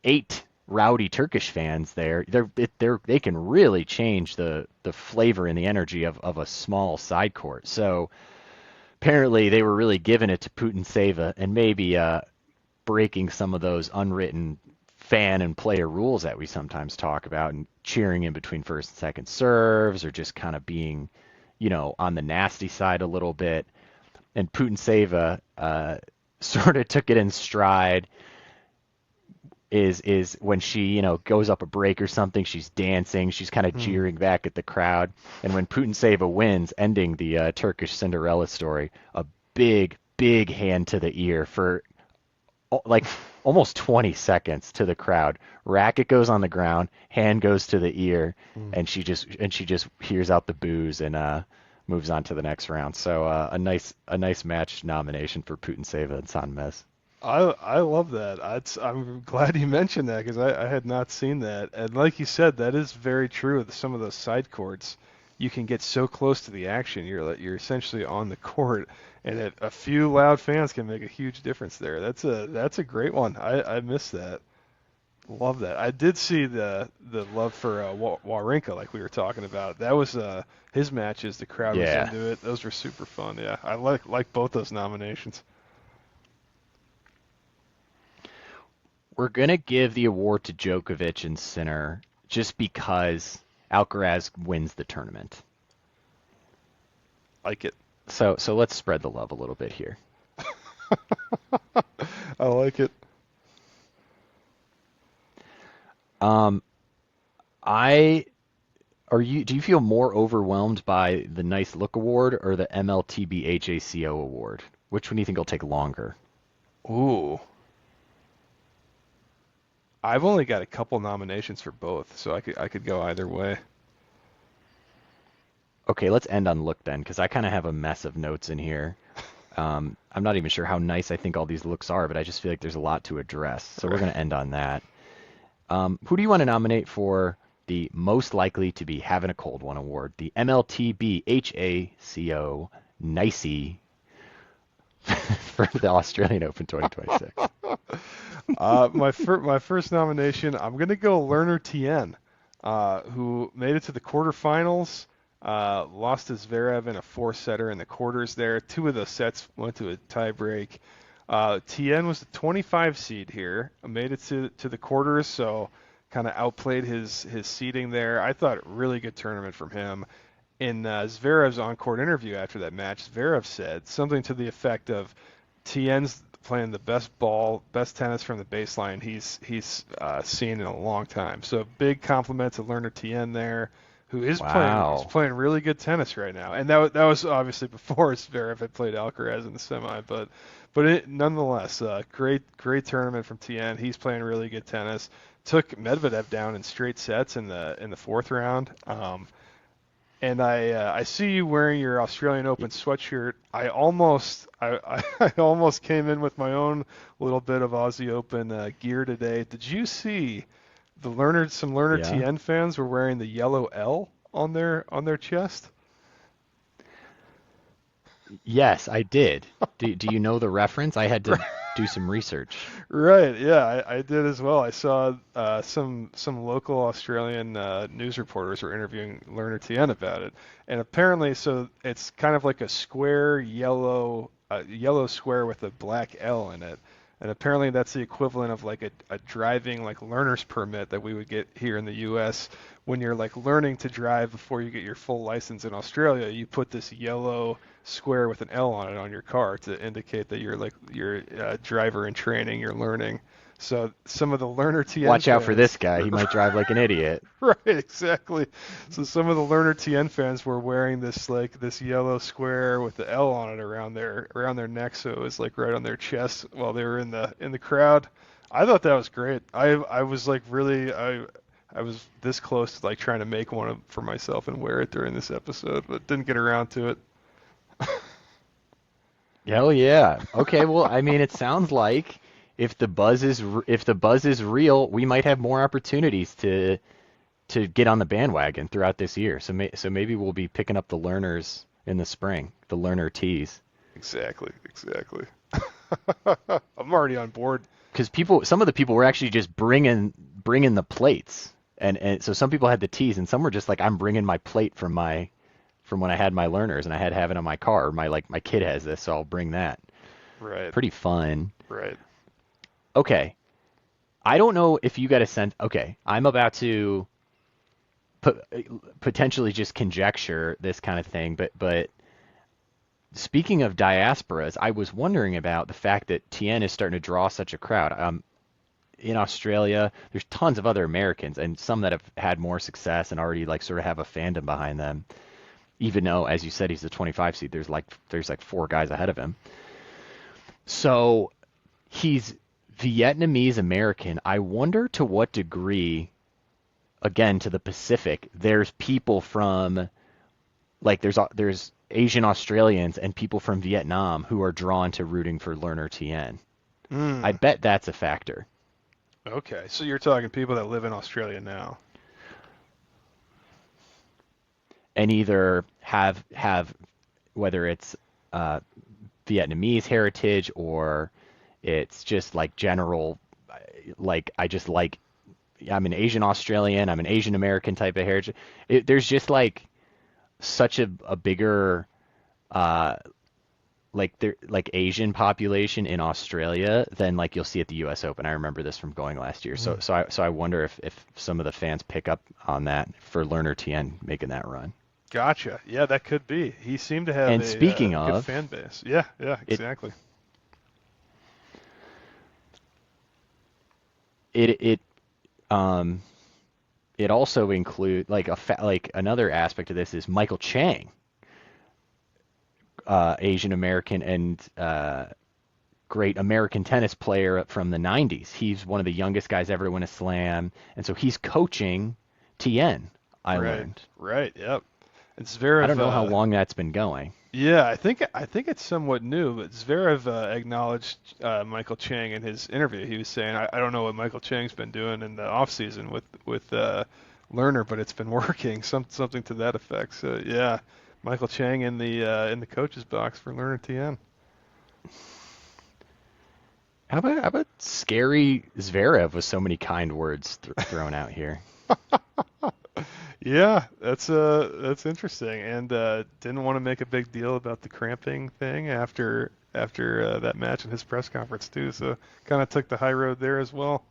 8 rowdy Turkish fans there, they can really change the flavor and the energy of a small side court. So apparently they were really giving it to Putin and maybe breaking some of those unwritten fan and player rules that we sometimes talk about, and cheering in between first and second serves, or just kind of being, on the nasty side a little bit. And Putin sort of took it in stride. Is when she, goes up a break or something, she's dancing, she's kind of jeering back at the crowd. And when Putin wins, ending the Turkish Cinderella story, a big hand to the ear for like almost 20 seconds to the crowd. Racket goes on the ground, hand goes to the ear, and she just hears out the boos and moves on to the next round. So a nice match nomination for Putin and San Mez. I love that. I'm glad you mentioned that, because I had not seen that. And like you said, that is very true with some of those side courts. You can get so close to the action. You're essentially on the court, and a few loud fans can make a huge difference there. That's a great one. I missed that. Love that. I did see the love for Wawrinka, like we were talking about. That was his matches. The crowd was into it. Those were super fun. Yeah, I like both those nominations. We're gonna give the award to Djokovic and Sinner just because Alcaraz wins the tournament. Like it. So let's spread the love a little bit here. I like it. Do you feel more overwhelmed by the Nice Look Award or the MLTB HACO Award? Which one do you think will take longer? Ooh. I've only got a couple nominations for both, so I could go either way. Okay, let's end on look then, because I kind of have a mess of notes in here. I'm not even sure how nice I think all these looks are, but I just feel like there's a lot to address. So we're going to end on that. Who do you want to nominate for the most likely to be having a cold one award? The MLTB HACO Nicey for the Australian Open 2026. My first nomination, I'm going to go Lerner Tien, who made it to the quarterfinals, lost to Zverev in a 4-setter in the quarters there. 2 of the sets went to a tiebreak. Tien was the 25 seed here, made it to the quarters, so kind of outplayed his seeding there. I thought really good tournament from him. In Zverev's on-court interview after that match, Zverev said something to the effect of Tien's playing the best tennis from the baseline he's seen in a long time. So big compliment to Lerner Tien there, who is playing really good tennis right now. And that was obviously before Zverev had played Alcaraz in the semi, but nonetheless, great tournament from Tien. He's playing really good tennis. Took Medvedev down in straight sets in the 4th round. And I see you wearing your Australian Open sweatshirt. I almost came in with my own little bit of Aussie Open gear today. Did you see some Lerner Tien fans were wearing the yellow L on their chest? Yes, I did. Do you know the reference? I had to do some research. Right, yeah, I did as well. I saw some local Australian news reporters were interviewing Lerner Tien about it, and apparently, so it's kind of like a square yellow square with a black L in it, and apparently that's the equivalent of like a driving like learner's permit that we would get here in the U.S. when you're like learning to drive before you get your full license in Australia. You put this yellow square with an L on it on your car to indicate that you're a driver in training, you're learning. So some of the Lerner Tien Watch out fans, for this guy. He might drive like an idiot. Right, exactly. So some of the Lerner Tien fans were wearing this yellow square with the L on it around their neck, so it was like right on their chest while they were in the crowd. I thought that was great. I was like really I was this close to like trying to make one for myself and wear it during this episode, but didn't get around to it. Hell yeah. Okay, well, I mean, it sounds like if the buzz is real, we might have more opportunities to get on the bandwagon throughout this year. So maybe we'll be picking up the Lerners in the spring, the Lerner tees. Exactly. I'm already on board. Because some of the people were actually just bringing the plates, and so some people had the tees, and some were just like, I'm bringing my plate from when I had my Lerners, and I had to have it on my car. My kid has this, so I'll bring that. Right. Pretty fun. Right. Okay. I don't know if you got a sense. Okay, I'm about to potentially just conjecture this kind of thing, but speaking of diasporas, I was wondering about the fact that Tien is starting to draw such a crowd. In Australia, there's tons of other Americans, and some that have had more success and already like sort of have a fandom behind them. Even though, as you said, he's the 25 seed, there's like 4 guys ahead of him. So he's Vietnamese American. I wonder to what degree, again, to the Pacific, there's people from, like there's Asian Australians and people from Vietnam who are drawn to rooting for Lerner Tien. I bet that's a factor. Okay, so you're talking people that live in Australia now. And either have whether it's Vietnamese heritage or it's just like general, like I'm an Asian Australian, I'm an Asian American type of heritage. There's just like such a bigger like Asian population in Australia than like you'll see at the U.S. Open. I remember this from going last year. So I wonder if some of the fans pick up on that for Lerner Tien making that run. Gotcha. Yeah, that could be. He seemed to have And a speaking good of, fan base. Yeah, exactly. It um it also include like another aspect of this is Michael Chang, Asian American and great American tennis player from the 90s. He's one of the youngest guys ever to win a slam, and so he's coaching Tien, I learned. Right. Yep. It's I Zverev. don't know how long that's been going. Yeah, I think it's somewhat new, but Zverev acknowledged Michael Chang in his interview. He was saying, I don't know what Michael Chang's been doing in the off season with Lerner, but it's been working, something to that effect. So yeah, Michael Chang in the coach's box for Lerner Tien. How about scary Zverev with so many kind words thrown out here? Yeah, that's interesting, and didn't want to make a big deal about the cramping thing after that match in his press conference too. So kind of took the high road there as well.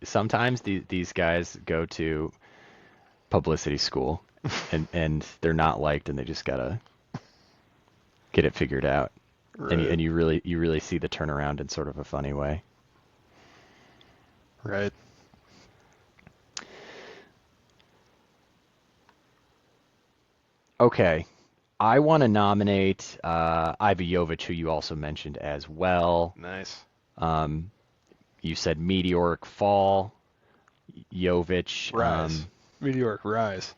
Sometimes these guys go to publicity school and they're not liked and they just gotta get it figured out. Right. And you really see the turnaround in sort of a funny way. Right. Okay, I want to nominate Iva Jovic, who you also mentioned as well. Nice. You said meteoric fall, Jovic. Rise. Meteoric rise.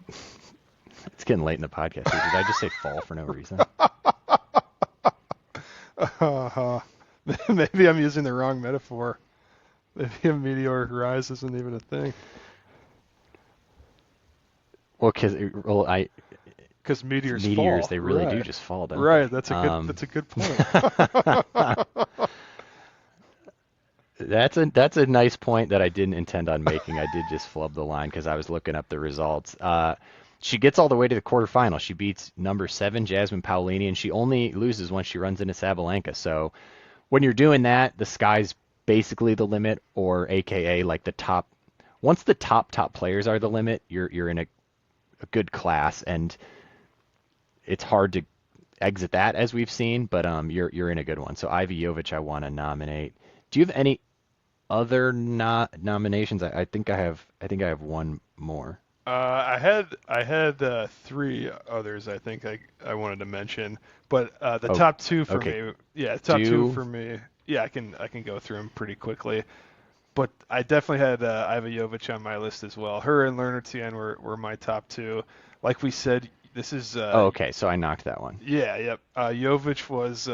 It's getting late in the podcast. Did I just say fall for no reason? Maybe I'm using the wrong metaphor. Maybe a meteoric rise isn't even a thing. Well, because meteors meteors, fall. they really Right. do just fall, don't Right. they? That's a good point. That's a nice point that I didn't intend on making. I did just flub the line because I was looking up the results. She gets all the way to the quarterfinal. She beats number 7 Jasmine Paolini, and she only loses once she runs into Sabalenka. So when you're doing that, the sky's basically the limit, or AKA like the top. Once the top players are the limit, you're in a good class, and it's hard to exit that, as we've seen. But you're in a good one. So Iva Jovic, I want to nominate. Do you have any other nominations? I think I have one more. I had 3 others I think I wanted to mention, but the top 2 for okay. me. Yeah, top 2 for me. Yeah, I can go through them pretty quickly. But I definitely had Iva Jovic on my list as well. Her and Lerner Tien were my top 2. Like we said, this is. Okay, so I knocked that one. Yeah, yep. Jovic was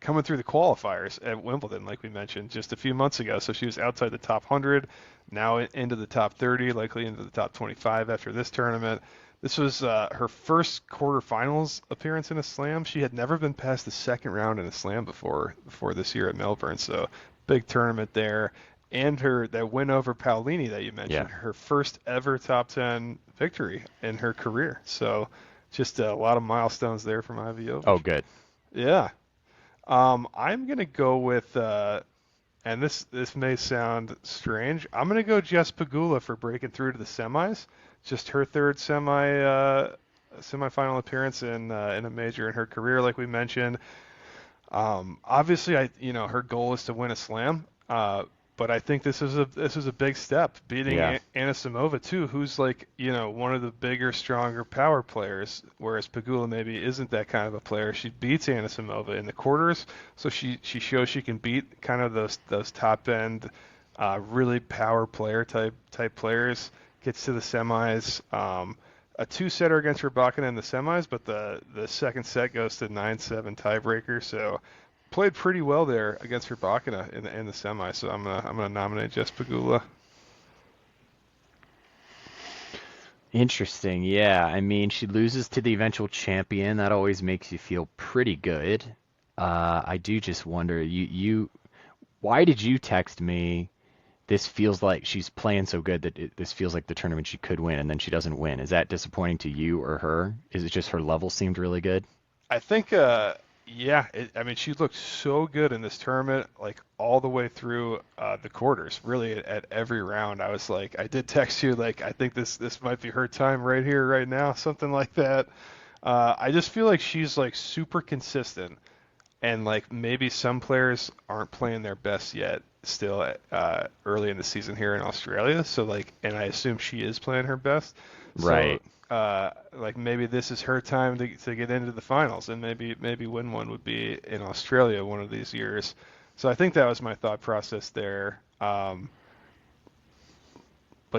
coming through the qualifiers at Wimbledon, like we mentioned, just a few months ago. So she was outside the top 100, now into the top 30, likely into the top 25 after this tournament. This was her first quarterfinals appearance in a slam. She had never been past the second round in a slam before this year at Melbourne. So big tournament there. And that win over Paolini that you mentioned, her first ever top 10 victory in her career. So just a lot of milestones there from Iva Jovic. Oh, good. Yeah. I'm going to go with, and this may sound strange, I'm going to go Jess Pegula for breaking through to the semis. Just her third semifinal appearance in a major in her career, like we mentioned. Obviously, her goal is to win a slam. But I think this is a big step, beating Anisimova too, who's like one of the bigger, stronger power players, whereas Pegula maybe isn't that kind of a player. She beats Anisimova in the quarters, so she shows she can beat kind of those top end, really power player type players. Gets to the semis, a 2-setter against Rybakina in the semis, but the second set goes to 9-7 tiebreaker. So. Played pretty well there against Rybakina in the semi, so I'm gonna nominate Jess Pegula. Interesting, yeah. I mean, she loses to the eventual champion. That always makes you feel pretty good. I do just wonder, why did you text me this feels like she's playing so good that this feels like the tournament she could win, and then she doesn't win. Is that disappointing to you or her? Is it just her level seemed really good? I think, yeah. I mean, she looked so good in this tournament, like all the way through the quarters. Really, at every round, I was like, I did text you, like, I think this might be her time right here, right now, something like that. I just feel like she's like super consistent, and like maybe some players aren't playing their best yet, still early in the season here in Australia. So like, and I assume she is playing her best. Right. So, like maybe this is her time to get into the finals, and maybe win one would be in Australia one of these years. So I think that was my thought process there. But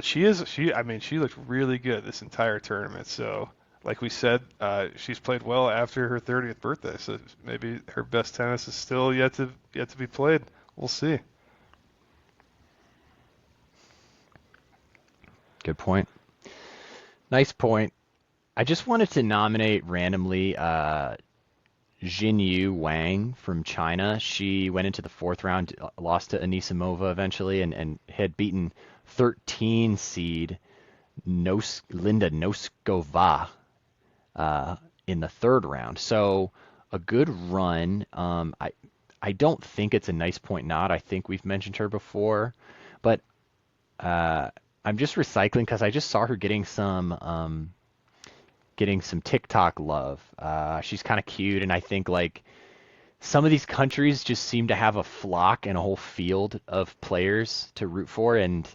she looked really good this entire tournament. So like we said, she's played well after her 30th birthday. So maybe her best tennis is still yet to be played. We'll see. Good point. Nice point. I just wanted to nominate randomly Jinyu Wang from China. She went into the fourth round, lost to Anisimova eventually, and had beaten 13 seed Linda Noskova in the third round. So a good run. I don't think it's a nice point not. I think we've mentioned her before, but I'm just recycling because I just saw her getting some TikTok love. She's kind of cute, and I think like some of these countries just seem to have a flock and a whole field of players to root for, and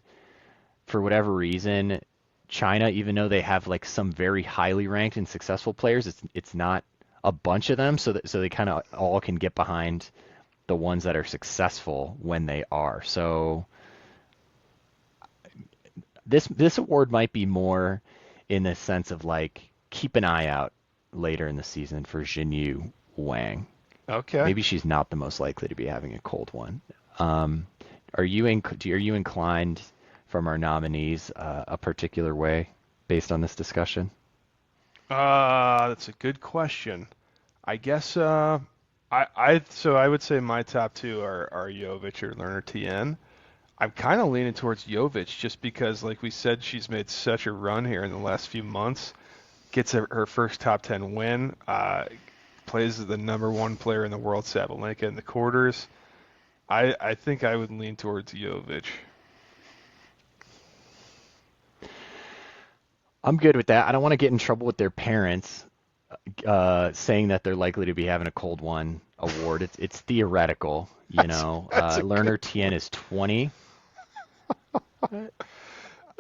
for whatever reason, China, even though they have like some very highly ranked and successful players, it's not a bunch of them, so they kind of all can get behind the ones that are successful when they are. So this award might be more in the sense of like keep an eye out later in the season for Jinyu Wang. Okay. Maybe she's not the most likely to be having a cold one. Are you inclined from our nominees a particular way based on this discussion? That's a good question. I guess I would say my top two are Jovic or Lerner TN. I'm kind of leaning towards Jovic just because, like we said, she's made such a run here in the last few months. Gets her first top 10 win. Plays as the number one player in the world, Sabalenka, in the quarters. I think I would lean towards Jovic. I'm good with that. I don't want to get in trouble with their parents saying that they're likely to be having a cold one award. It's theoretical, you know. Lerner TN is 20.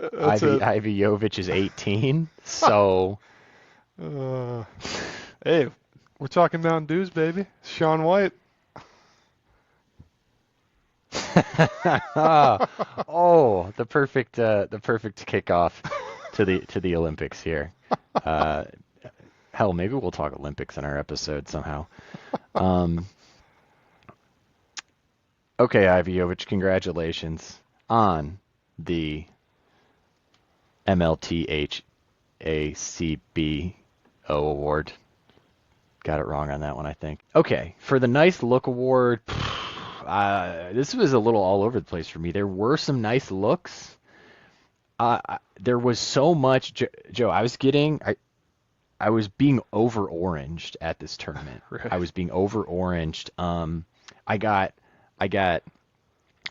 Ivy Jovic is 18. So, hey, we're talking Mountain Dews, baby. Sean White. oh, the perfect kickoff to the Olympics here. Hell, maybe we'll talk Olympics in our episode somehow. Okay, Ivy Jovic, congratulations on the MLTHACBO award. Got it wrong on that one, I think. Okay, for the Nice Look award, this was a little all over the place for me. There were some nice looks. There was so much, Joe. I was being over-oranged at this tournament. Right. I was being over-oranged. I got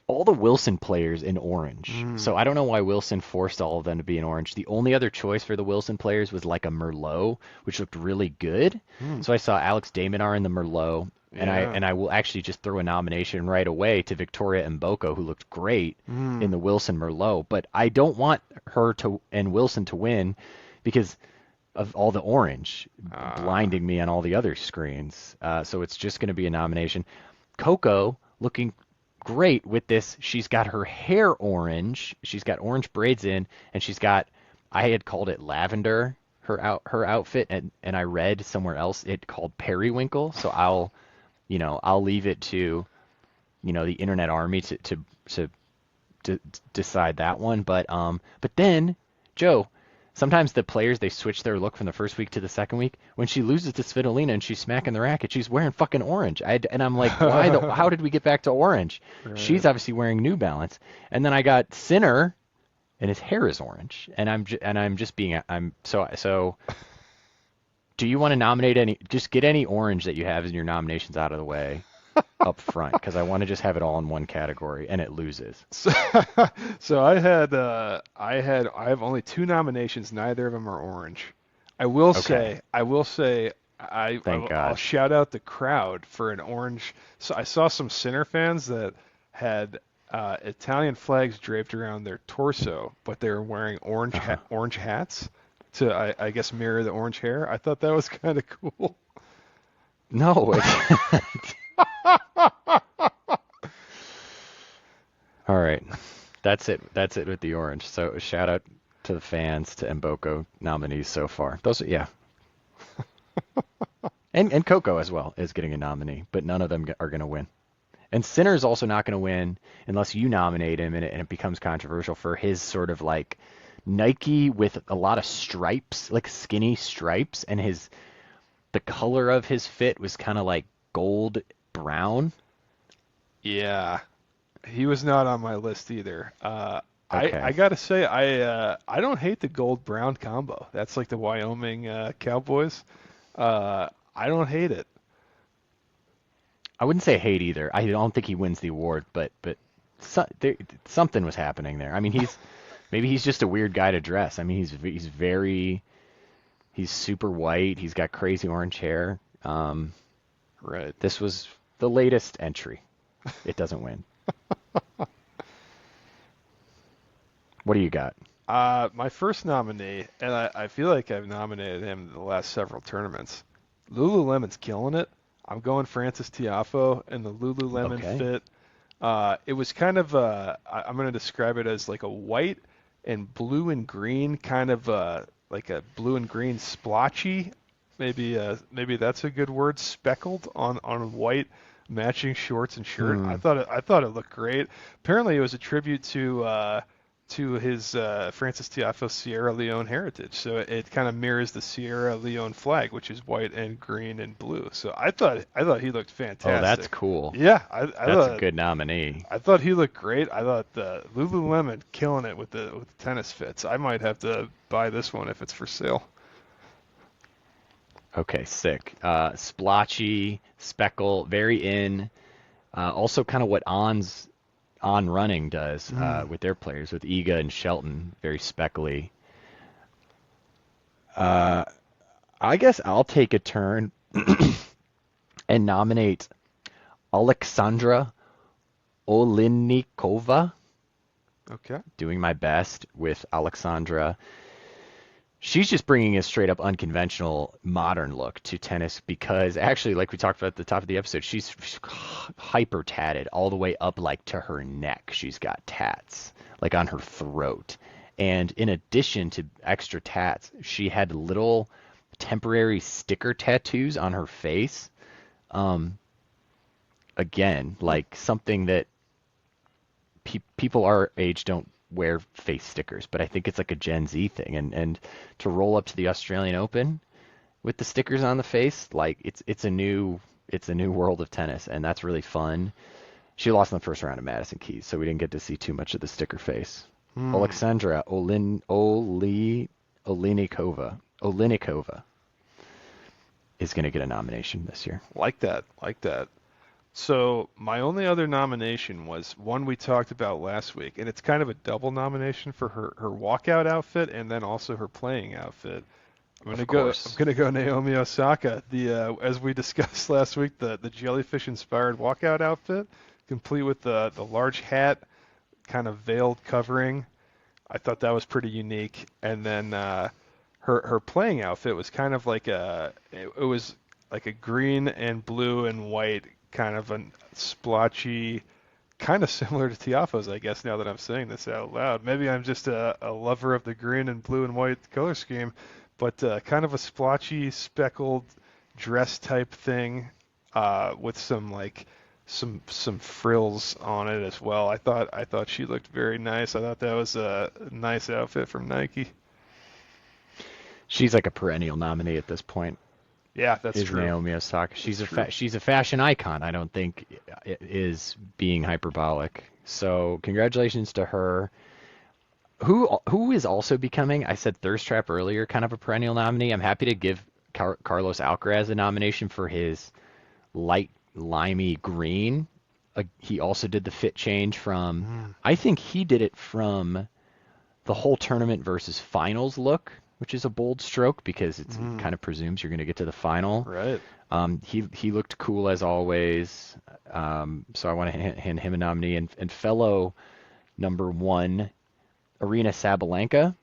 all the Wilson players in orange. So I don't know why Wilson forced all of them to be in orange. The only other choice for the Wilson players was like a Merlot, which looked really good. So I saw Alex de Minaur in the Merlot, and I will actually just throw a nomination right away to Victoria Mboko, who looked great in the Wilson Merlot. But I don't want her and Wilson to win because of all the orange blinding me on all the other screens. So it's just going to be a nomination. Coco looking great with this. She's got her hair orange. She's got orange braids in, and she's got, I had called it lavender, her outfit, and I read somewhere else it called periwinkle. So I'll leave it to, the internet army to decide that one. But then, Joe, sometimes the players, they switch their look from the first week to the second week. When she loses to Svitolina and she's smacking the racket, she's wearing fucking orange. And I'm like, how did we get back to orange? Right. She's obviously wearing New Balance. And then I got Sinner, and his hair is orange. And I'm just being, so do you want to nominate just get any orange that you have in your nominations out of the way up front, because I want to just have it all in one category and it loses. So I have only 2 nominations. Neither of them are orange. I will say, Thank God. I'll shout out the crowd for an orange. So I saw some Sinner fans that had Italian flags draped around their torso, but they were wearing orange hats to, I guess, mirror the orange hair. I thought that was kind of cool. No. All right. That's it with the orange. So shout out to the fans, to Mboko nominees so far. Those are, yeah. and Coco as well is getting a nominee, but none of them are going to win. And Sinner's also not going to win unless you nominate him, and it becomes controversial for his sort of like Nike with a lot of stripes, like skinny stripes, and the color of his fit was kind of like gold brown. Yeah, he was not on my list either. Okay. I gotta say, I don't hate the gold brown combo. That's like the Wyoming Cowboys. I don't hate it. I wouldn't say hate either. I don't think he wins the award, but something was happening there. I mean, maybe he's just a weird guy to dress. I mean, he's super white. He's got crazy orange hair. Right. This was the latest entry. It doesn't win. What do you got? My first nominee, and I feel like I've nominated him the last several tournaments. Lululemon's killing it. I'm going Frances Tiafoe and the Lululemon fit. It was kind of I'm going to describe it as like a white and blue and green, kind of like a blue and green splotchy. Maybe that's a good word. Speckled on white, matching shorts and shirt. I thought it looked great. Apparently, it was a tribute to his Frances Tiafoe Sierra Leone heritage. So it kind of mirrors the Sierra Leone flag, which is white and green and blue. So I thought he looked fantastic. Oh, that's cool. Yeah, that's a good nominee. I thought he looked great. I thought the Lululemon killing it with the tennis fits. I might have to buy this one if it's for sale. Okay, sick. Splotchy, speckle, very in. Also kind of what On Running does with their players, with Iga and Shelton, very speckly. I guess I'll take a turn and nominate Alexandra Oleinikova. Okay. Doing my best with Alexandra. She's just bringing a straight up unconventional modern look to tennis because actually, like we talked about at the top of the episode, she's hyper tatted all the way up like to her neck. She's got tats like on her throat. And in addition to extra tats, she had little temporary sticker tattoos on her face. Again, like something that people our age don't wear face stickers, but I think it's like a Gen Z thing, and to roll up to the Australian Open with the stickers on the face, like it's a new world of tennis, and that's really fun. She lost in the first round of Madison Keys, so we didn't get to see too much of the sticker face. Alexandra Oleinikova is going to get a nomination this year. Like that. So my only other nomination was one we talked about last week, and it's kind of a double nomination for her walkout outfit and then also her playing outfit. I'm gonna go Naomi Osaka. As we discussed last week, the jellyfish inspired walkout outfit, complete with the large hat, kind of veiled covering. I thought that was pretty unique. And then her playing outfit was kind of like it was like a green and blue and white, kind of a splotchy, kind of similar to Tiafoe's, I guess, now that I'm saying this out loud. Maybe I'm just a lover of the green and blue and white color scheme, but kind of a splotchy, speckled dress type thing with some frills on it as well. I thought she looked very nice. I thought that was a nice outfit from Nike. She's like a perennial nominee at this point. Yeah, that's Is true. Naomi Osaka? True. She's a fashion icon. I don't think it is being hyperbolic. So congratulations to her. Who is also becoming? I said Thirst Trap earlier, kind of a perennial nominee. I'm happy to give Carlos Alcaraz a nomination for his light limey green. He also did the fit change from. I think he did it from the whole tournament versus finals look, which is a bold stroke because it kind of presumes you're going to get to the final. Right. He looked cool as always. So I want to hand him a nominee. And fellow number one, Arena Sabalenka.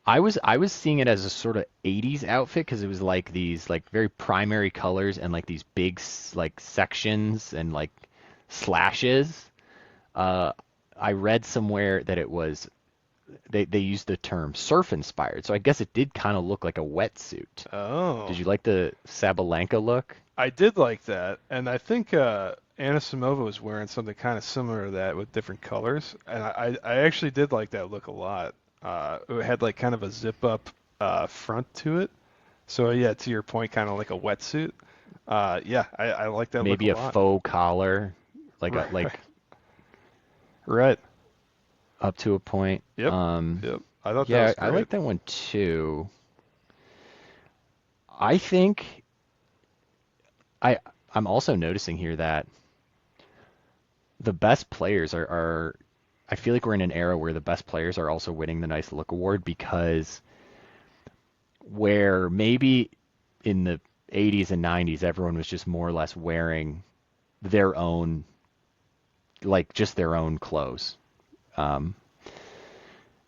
I was seeing it as a sort of 80s outfit because it was like these like very primary colors and like these big like sections and like slashes. I read somewhere that it was they used the term surf inspired, so I guess it did kind of look like a wetsuit. Oh. Did you like the Sabalenka look? I did like that, and I think Anisimova was wearing something kind of similar to that with different colors, and I actually did like that look a lot. It had like kind of a zip up front to it, so yeah, to your point, kind of like a wetsuit. Yeah, I like that Maybe look a a lot. faux collar, like Right. like Right. up to a point. Yep. Yep. I thought that Yeah, was I great. like that one too. I think I'm also noticing here that the best players are I feel like we're in an era where the best players are also winning the Nice Look Award because where maybe in the 80s and 90s everyone was just more or less wearing their own like just their own clothes. Um,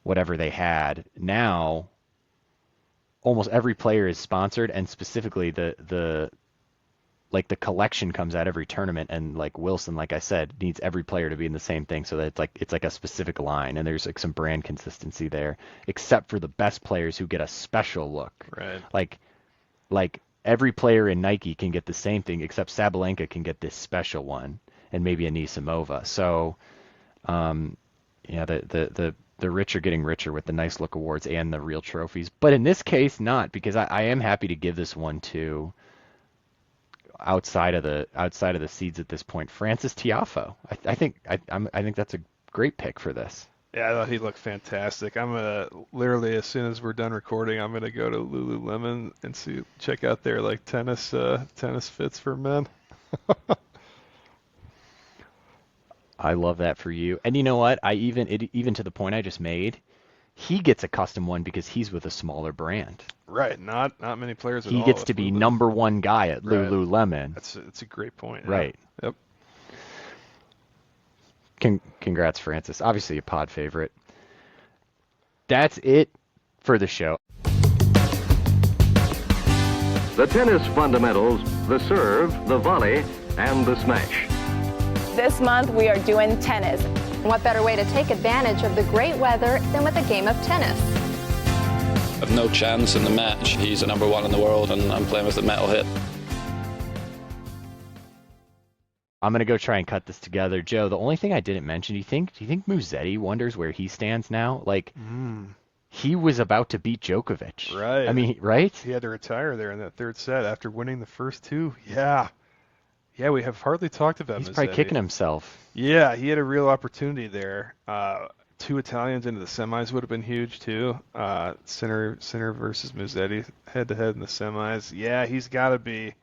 Whatever they had. Now almost every player is sponsored and specifically the like the collection comes out every tournament and like Wilson, like I said, needs every player to be in the same thing so that it's like a specific line and there's like some brand consistency there, except for the best players who get a special look. Right. Like every player in Nike can get the same thing except Sabalenka can get this special one and maybe Anisimova. So yeah, the rich are getting richer with the Nice Look Awards and the real trophies. But in this case, not because I am happy to give this one to outside of the seeds at this point, Francis Tiafoe. I think that's a great pick for this. Yeah, I thought he looked fantastic. I'm gonna literally as soon as we're done recording, I'm gonna go to Lululemon and check out their like tennis fits for men. I love that for you. And you know what? Even to the point I just made, he gets a custom one because he's with a smaller brand. Right. Not many players at He all gets with to be Lulu. number one guy at Right. Lululemon. It's a great point. Yeah. Right. Yep. Congrats, Francis. Obviously a pod favorite. That's it for the show. The tennis fundamentals, the serve, the volley, and the smash. This month we are doing tennis. What better way to take advantage of the great weather than with a game of tennis? I've no chance in the match. He's the number one in the world, and I'm playing with the metal hit. I'm gonna go try and cut this together. Joe, the only thing I didn't mention, do you think Musetti wonders where he stands now? Like he was about to beat Djokovic. Right. I mean, right? He had to retire there in that third set after winning the first two. Yeah. Yeah, we have hardly talked about He's probably Musetti. kicking himself. Yeah, he had a real opportunity there. Two Italians into the semis would have been huge too. Sinner versus Musetti head to head in the semis. Yeah, he's got to be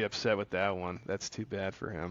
upset with that one. That's too bad for him.